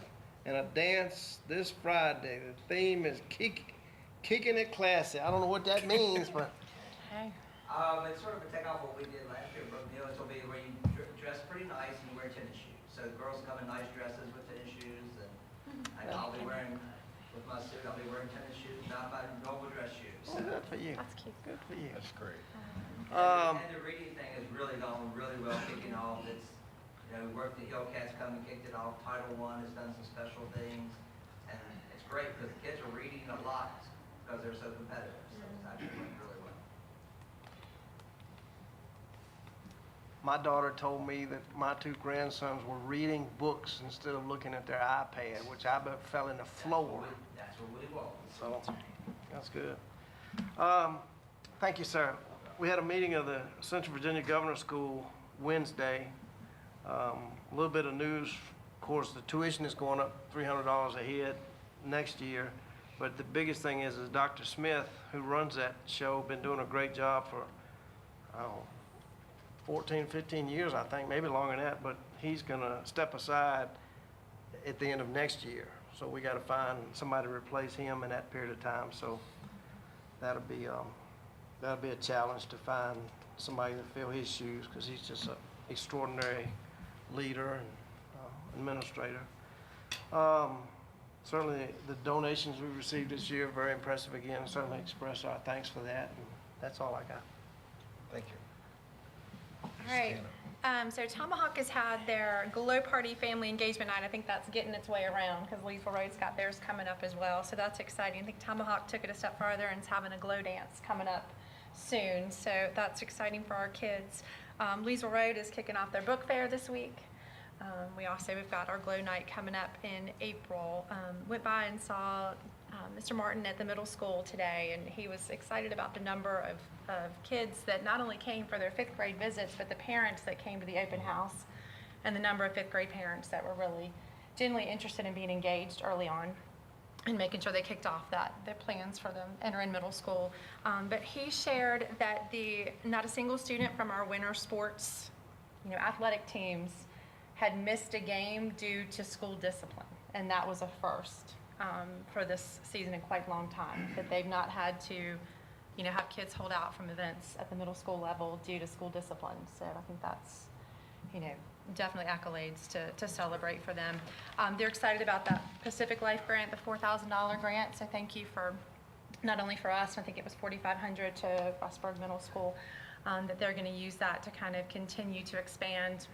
and a dance this Friday. The theme is kicking it classy. I don't know what that means, but Hey. It's sort of a takeoff what we did last year, but it'll be where you dress pretty nice and you wear tennis shoes. So the girls come in nice dresses with tennis shoes, and I'll be wearing, with my suit, I'll be wearing tennis shoes, not my normal dress shoes. oh, good for you. That's cute. Good for you. That's great. And the reading thing has really gone really well, kicking off. It's, we worked, the Hillcats come and kicked it off. Title I has done some special things, and it's great because the kids are reading a lot because they're so competitive. So it's actually went really well. My daughter told me that my 2 grandsons were reading books instead of looking at their iPad, which I bet fell in the floor. That's what we want. So, that's good. Thank you, sir. We had a meeting of the Central Virginia Governor's School Wednesday. A little bit of news, of course, the tuition is going up $300 a head next year. But the biggest thing is Dr. Smith, who runs that show, been doing a great job for, 14, 15 years, I think, maybe longer than that, but he's gonna step aside at the end of next year. So we gotta find somebody to replace him in that period of time, so that'll be a challenge to find somebody to fill his shoes, because he's just an extraordinary leader and administrator. Certainly the donations we received this year, very impressive again, certainly express our thanks for that, and that's all I got. Thank you. All right. So Tomahawk has had their Glow Party Family Engagement Night. I think that's getting its way around because Leesville Road's got theirs coming up as well. So that's exciting. I think Tomahawk took it a step farther and is having a glow dance coming up soon. So that's exciting for our kids. Leesville Road is kicking off their book fair this week. We've got our Glow Night coming up in April. Went by and saw Mr. Martin at the middle school today, and he was excited about the number of kids that not only came for their 5th grade visits, but the parents that came to the open house, and the number of 5th grade parents that were really genuinely interested in being engaged early on and making sure they kicked off their plans for them entering middle school. But he shared that not a single student from our winter sports, athletic teams had missed a game due to school discipline, and that was a first for this season in quite a long time, that they've not had to have kids hold out from events at the middle school level due to school discipline. So I think that's, definitely accolades to celebrate for them. They're excited about that Pacific Life grant, the $4,000 grant. So thank you for not only for us, I think it was 4,500 to Frostburg Middle School, that they're going to use that to kind of continue to expand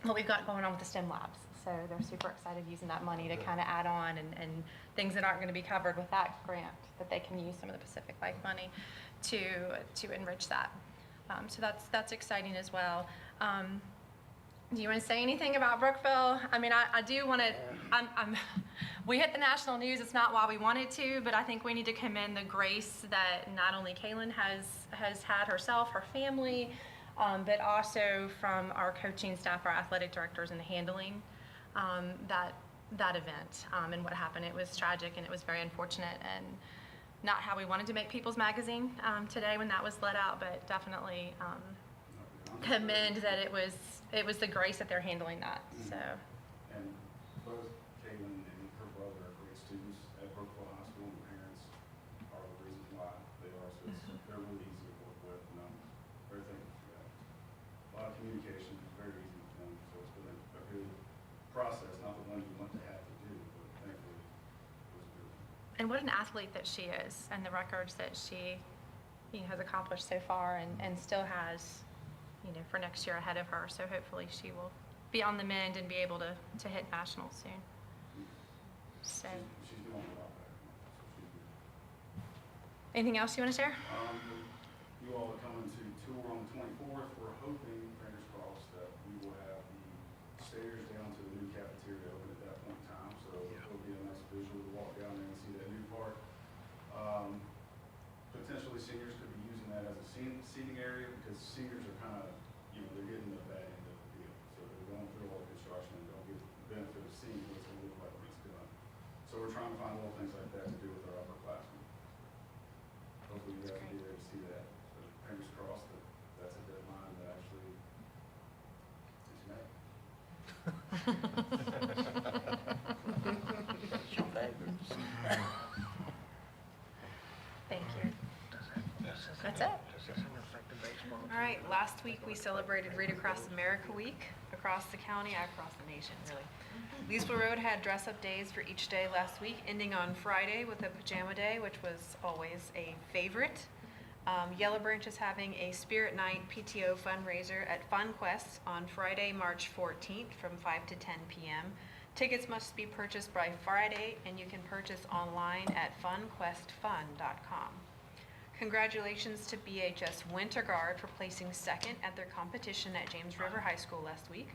what we've got going on with the STEM labs. So they're super excited using that money to kind of add on and things that aren't going to be covered with that grant, that they can use some of the Pacific Life money to enrich that. So that's exciting as well. Do you want to say anything about Brookville? I mean, I do want to, we hit the national news. It's not why we wanted to, but I think we need to commend the grace that not only Kaylin has had herself, her family, but also from our coaching staff, our athletic directors, and the handling that event and what happened. It was tragic and it was very unfortunate and not how we wanted to make People's Magazine today when that was let out, but definitely commend that it was the grace that they're handling that. So. And both Caitlin and her brother are great students at Brookville High School, and parents are the reason why they are. So they're really easy to work with, and I'm very thankful for that. A lot of communication, very easy with them. So it's been a good process, not the one you want to have to do, but thankfully it was good. And what an athlete that she is, and the records that she has accomplished so far and still has for next year ahead of her. So hopefully she will be on the mend and be able to hit nationals soon. So. She's doing a lot better. So she's good. Anything else you want to share? You all are coming to tour on the 24th. We're hoping, fingers crossed, that we will have the stairs down to the new cafeteria open at that point in time. So it'll be a nice visual to walk down there and see that new part. Potentially seniors could be using that as a seating area because seniors are kind of, they're getting the bad end of the deal. So they're going through all the construction and don't get the benefit of seeing what it's going to look like when it's done. So we're trying to find little things like that to do with our upperclassmen. Hopefully you guys will be there to see that. So fingers crossed that that's a deadline that actually is met. Thank you. That's it. All right, last week we celebrated Read Across America Week, across the county, across the nation, really. Leesville Road had dress-up days for each day last week, ending on Friday with a pajama day, which was always a favorite. Yellow Branch is having a Spirit Night PTO fundraiser at Fun Quest on Friday, March 14th from 5 to 10 p.m. Tickets must be purchased by Friday, and you can purchase online at funquestfun.com. Congratulations to BHS Winter Guard for placing second at their competition at James River High School last week.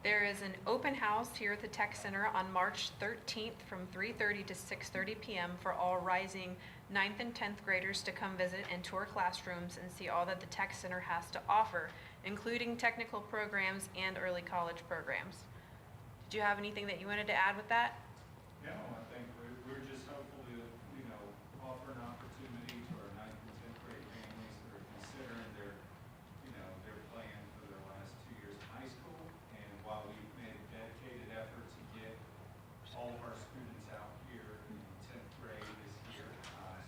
There is an open house here at the Tech Center on March 13th from 3:30 to 6:30 p.m. for all rising 9th and 10th graders to come visit and tour classrooms and see all that the Tech Center has to offer, including technical programs and early college programs. Did you have anything that you wanted to add with that? No, I think we're just hopeful to, offer an opportunity to our 9th and 10th grade families that are considering their plan for their last 2 years of high school. And while we've made a dedicated effort to get all of our students out here in 10th grade this year,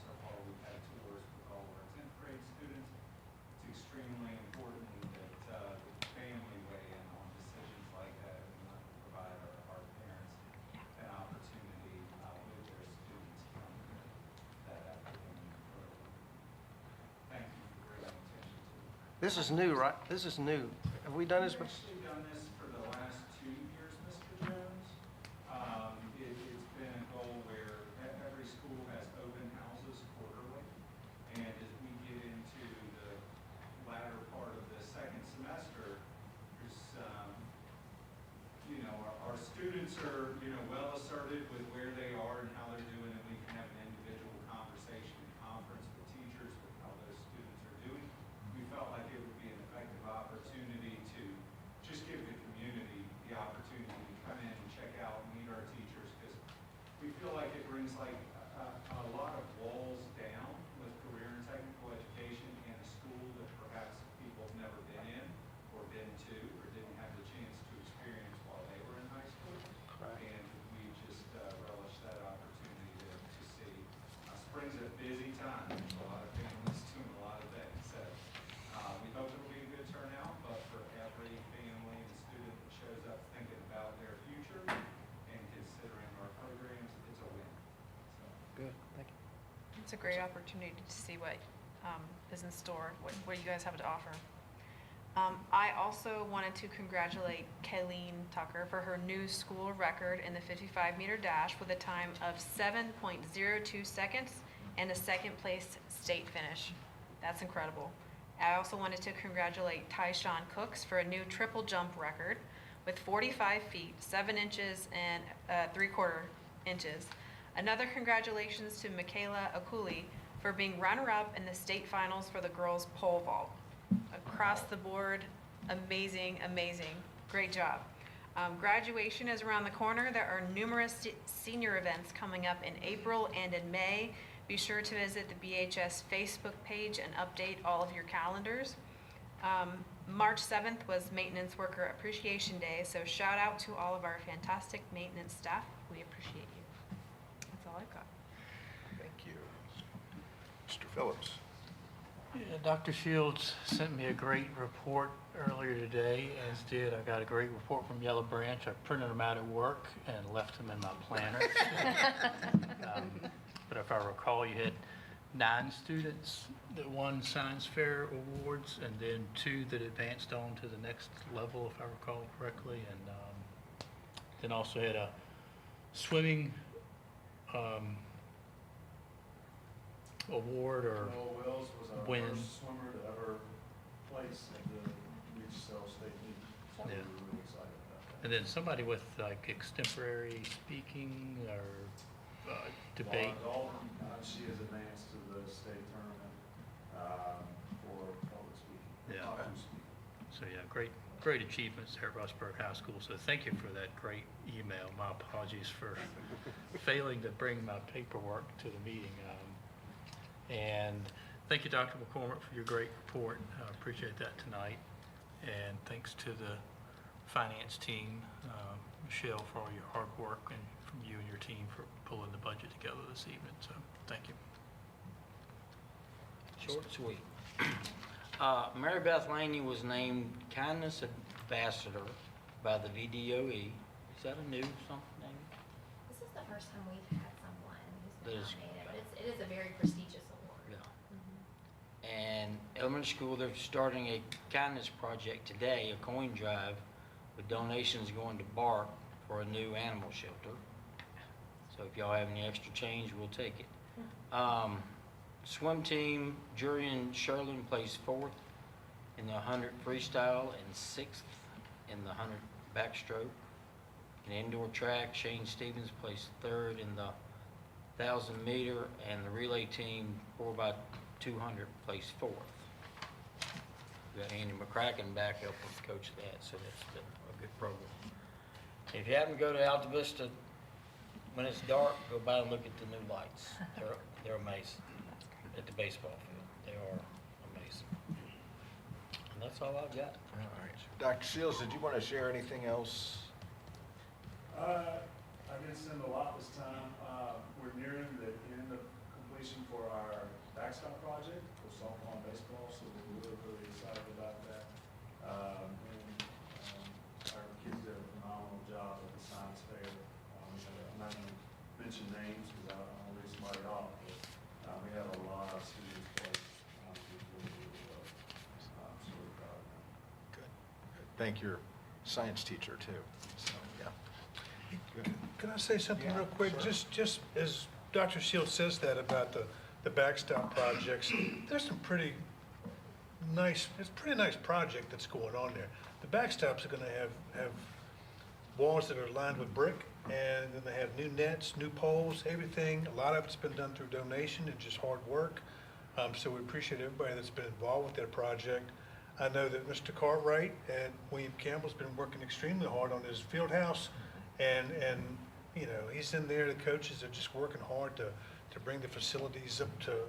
so far we've had tours with all of our 10th grade students, it's extremely important that the family weigh in on decisions like that. We want to provide our parents an opportunity with their students from that academic program. Thank you for bringing attention to it. This is new, right? This is new. Have we done this We've before? actually done this for the last 2 years, Mr. Jones. It's been a goal where every school has open houses quarterly. And as we get into the latter part of the second semester, there's, our students are, well asserted with where they are and how they're doing, and we can have an individual conversation and conference with teachers with how those students are doing. We felt like it would be an effective opportunity to just It's a great opportunity to see what is in store, what you guys have to offer. I also wanted to congratulate Kayleen Tucker for her new school record in the 55-meter dash with a time of 7.02 seconds and a second place state finish. That's incredible. I also wanted to congratulate Tyshawn Cooks for a new triple jump record with 45 feet, 7 inches, and 3/4 inches. Another congratulations to Michaela Akuli for being runner-up in the state finals for the girls pole vault. Across the board, amazing, amazing. Great job. Graduation is around the corner. There are numerous senior events coming up in April and in May. Be sure to visit the BHS Facebook page and update all of your calendars. March 7th was Maintenance Worker Appreciation Day, so shout out to all of our fantastic maintenance staff. We appreciate you. That's all I've got. Thank you. Mr. Phillips. Yeah, Dr. Shields sent me a great report earlier today, as did, I got a great report from Yellow Branch. I printed them out at work and left them in my planner. But if I recall, you had 9 students that won science fair awards, and then 2 that advanced on to the next level, if I recall correctly, and then also had a swimming award or Noel Wells was our win. first swimmer to ever place at the Beach Cell State Meet. So Yeah. we were really excited about that. And then somebody with like extemporary speaking or debate. Dalton, she has advanced to the state tournament for public speaking. Yeah. Autumn speaking. So yeah, great achievements there at Rustburg High School. So thank you for that great email. My apologies for failing to bring my paperwork to the meeting. And thank you, Dr. McCormick, for your great report. I appreciate that tonight. And thanks to the finance team, Michelle, for all your hard work, and from you and your team for pulling the budget together this evening. So thank you. Short and sweet. Mary Beth Laney was named Kindness Ambassador by the VDOE. Is that a new something, Amy? This is the first time we've had someone who's been That is- nominated, but it is a very prestigious award. Yeah. And elementary school, they're starting a kindness project today, a coin drive, with donations going to BARK for a new animal shelter. So if y'all have any extra change, we'll take it. Swim team, Jurian Sherlin placed 4th in the 100 freestyle and 6th in the 100 backstroke. In indoor track, Shane Stevens placed 3rd in the 1,000 meter, and the relay team 4x200 placed 4th. We got Andy McCracken back up as coach of that, so that's been a good program. If you happen to go to Alta Vista when it's dark, go by and look at the new lights. They're amazing at the baseball field. They are amazing. And that's all I've got. All right. Dr. Shields, did you want to share anything else? I didn't send a lot this time. We're nearing the end of completion for our backstop project for softball and baseball, so we're really, really excited about that. Our kids did a phenomenal job at the science fair. I'm not going to mention names because I don't want to leave somebody off, but we had a lot of students play. So we're proud of them. Good. Thank your science teacher, too. So, yeah. Can I say something Yeah, real quick? sure. Just as Dr. Shields says that about the backstop projects, there's some pretty nice, it's a pretty nice project that's going on there. The backstops are gonna have walls that are lined with brick, and then they have new nets, new poles, everything. A lot of it's been done through donation and just hard work. So we appreciate everybody that's been involved with that project. I know that Mr. Cartwright and William Campbell's been working extremely hard on his field house. And you know, he's in there, the coaches are just working hard to bring the facilities up to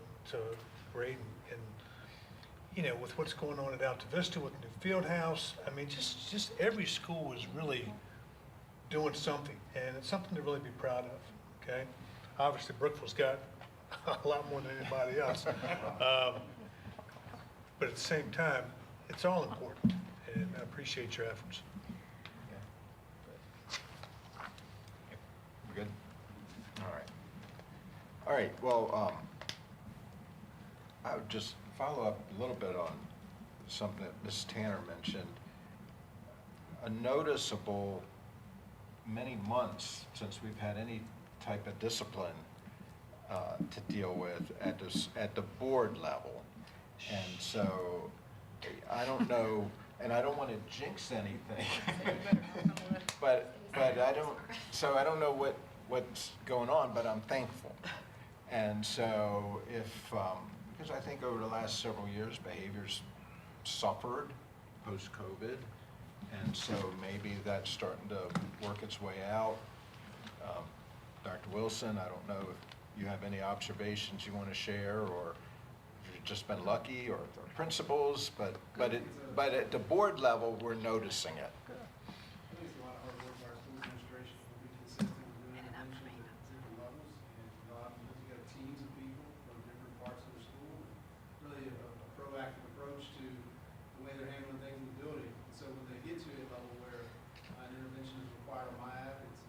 grade. And, you know, with what's going on at Alta Vista with the new field house, I mean, just every school is really doing something, and it's something to really be proud of, okay? Obviously, Brookville's got a lot more than anybody else. But at the same time, it's all important, and I appreciate your efforts. We're good? All right. All right, well, would just follow up a little bit on something that Ms. Tanner mentioned. A noticeable many months since we've had any type of discipline to deal with at the board level. And so I don't know, and I don't want to jinx anything. but I don't know what's going on, but I'm thankful. And so because I think over the last several years, behaviors suffered post-COVID. And so maybe that's starting to work its way out. Dr. Wilson, I don't know if you have any observations you want to share, or if you've just been lucky, or principals, but at the board level, we're noticing it. I think it's a lot of hard work by our school administration. We'll be consistent with doing interventions at different levels, and they'll have to put together teams of people from different parts of the school. Really a proactive approach to the way they're handling things in the building. So when they get to a level where an intervention is required on my app, it's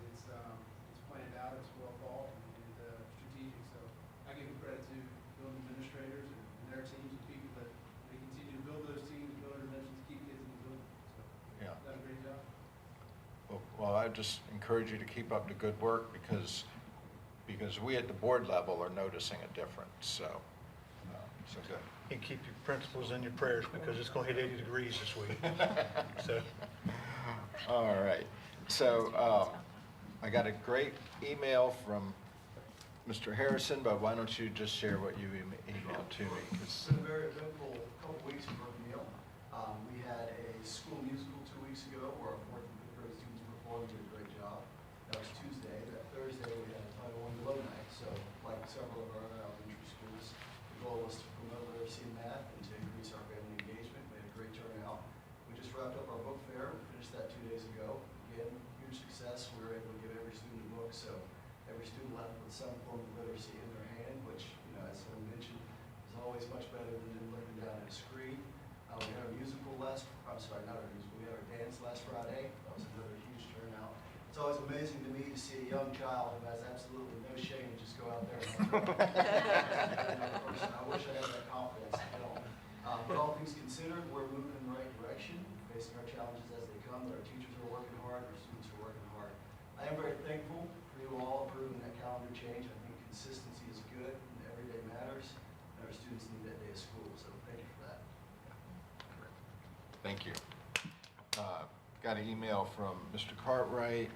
planned out, it's well thought, and strategic. So I give credit to building administrators and their teams of people that they continue to build those teams, build interventions, keep kids in the building. So Yeah. done a great job. Well, I just encourage you to keep up the good work because we at the board level are noticing a difference. So good. And keep your principals in your prayers because it's going to hit 80 degrees this week. So. All right. So I got a great email from Mr. Harrison, but why don't you just share what you emailed to me? It's been a very eventful couple weeks for Neil. We had a school musical 2 weeks ago where our fourth and fifth grade students performed, did a great job. That was Tuesday. That Thursday we had a Title I Below night. So like several of our other elementary schools, the goal was to promote literacy and math and to increase our family engagement. We had a great turnout. We just wrapped up our book fair. We finished that 2 days ago. Again, huge success. We were able to give every student a book. So every student left with some form of literacy in their hand, which, as someone mentioned, is always much better than looking down at a screen. We had our musical not our musical, we had our dance last Friday. That was another huge turnout. It's always amazing to me to see a young child who has absolutely no shame to just go out there and I wish I had that confidence. I don't. But all things considered, we're moving in the right direction, facing our challenges as they come, but our teachers are working hard, our students are working hard. I am very thankful for you all approving that calendar change. I think consistency is good and every day matters, and our students need that day of school, so thank you for that. Thank you. Got an email from Mr. Cartwright.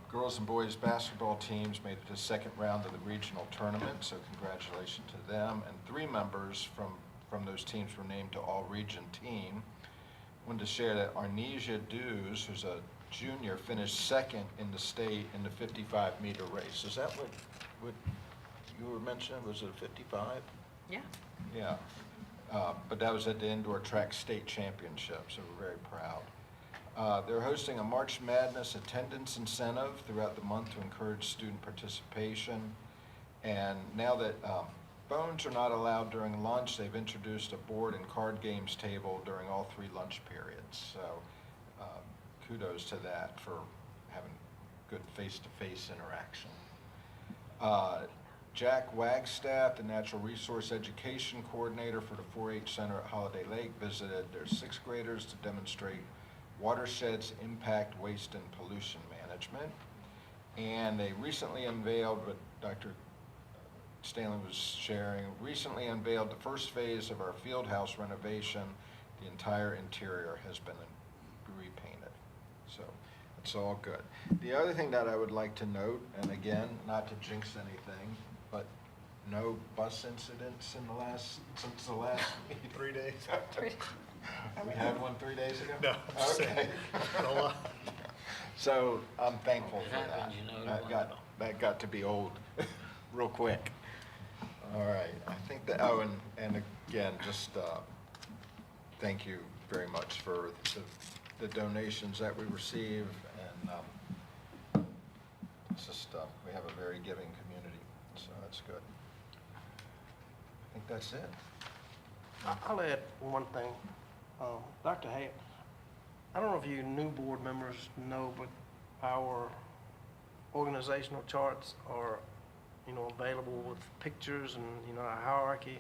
Girls and boys basketball teams made it to the second round of the regional tournament, so congratulations to them. And 3 members from those teams were named to all-region team. Wanted to share that Arnesia Dews, who's a junior, finished second in the state in the 55-meter race. Is that what you were mentioning? Was it a 55? Yeah. Yeah. But that was at the indoor track state championship, so we're very proud. They're hosting a March Madness attendance incentive throughout the month to encourage student participation. And now that phones are not allowed during lunch, they've introduced a board and card games table during all 3 lunch periods. So kudos to that for having good face-to-face interaction. Jack Wagstaff, the Natural Resource Education Coordinator for the 4-H Center at Holiday Lake, visited their 6th graders to demonstrate watersheds impact waste and pollution management. And they recently unveiled, what Dr. Stanley was sharing, recently unveiled the first phase of our field house renovation. The entire interior has been repainted. So it's all good. The other thing that I would like to note, and again, not to jinx anything, but no bus incidents since the last meeting. 3 days. We had one 3 days ago? No. Okay. So I'm thankful for that. That got to be old real quick. All right. I think that, and again, just thank you very much for the donations that we receive. And it's just, we have a very giving community, so that's good. I think that's it. I'll add one thing. Dr. Hay, I don't know if you new board members know, but our organizational charts are, available with pictures and, our hierarchy.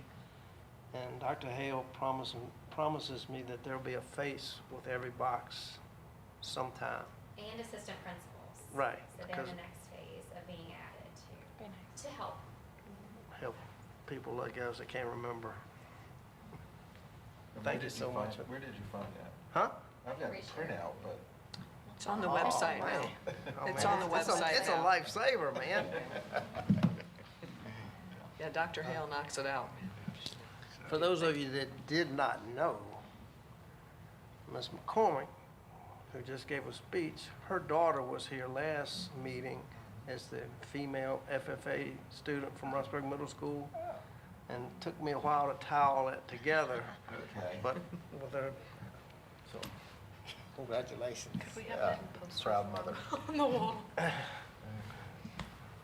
And Dr. Hale promises me that there'll be a face with every box sometime. And assistant principals. Right, So they're because- the next phase of being added Very nice. to help. Help people like us that can't remember. Where Thank did you so find- much. Where did you find that? Huh? I've got the printout, but. It's on the Oh, website man. now. Oh, It's man. on the It's a- website It's a now. lifesaver, man. Yeah, Dr. Hale knocks it out. For those of you that did not know, Ms. McCormick, who just gave a speech, her daughter was here last meeting as the female FFA student from Rossburg Middle School, and it took me a while to towel it together, Okay. but with her, so, congratulations. We have Yeah, that in poster proud form mother. on the wall.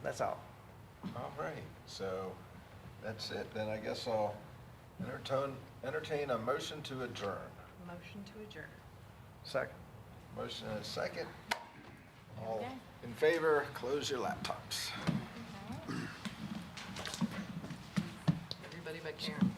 That's all. All right, so that's it. Then I guess I'll entertain a motion to adjourn. Motion to adjourn. Second. Motion and a second. All Okay. in favor, close your laptops. Everybody but Karen.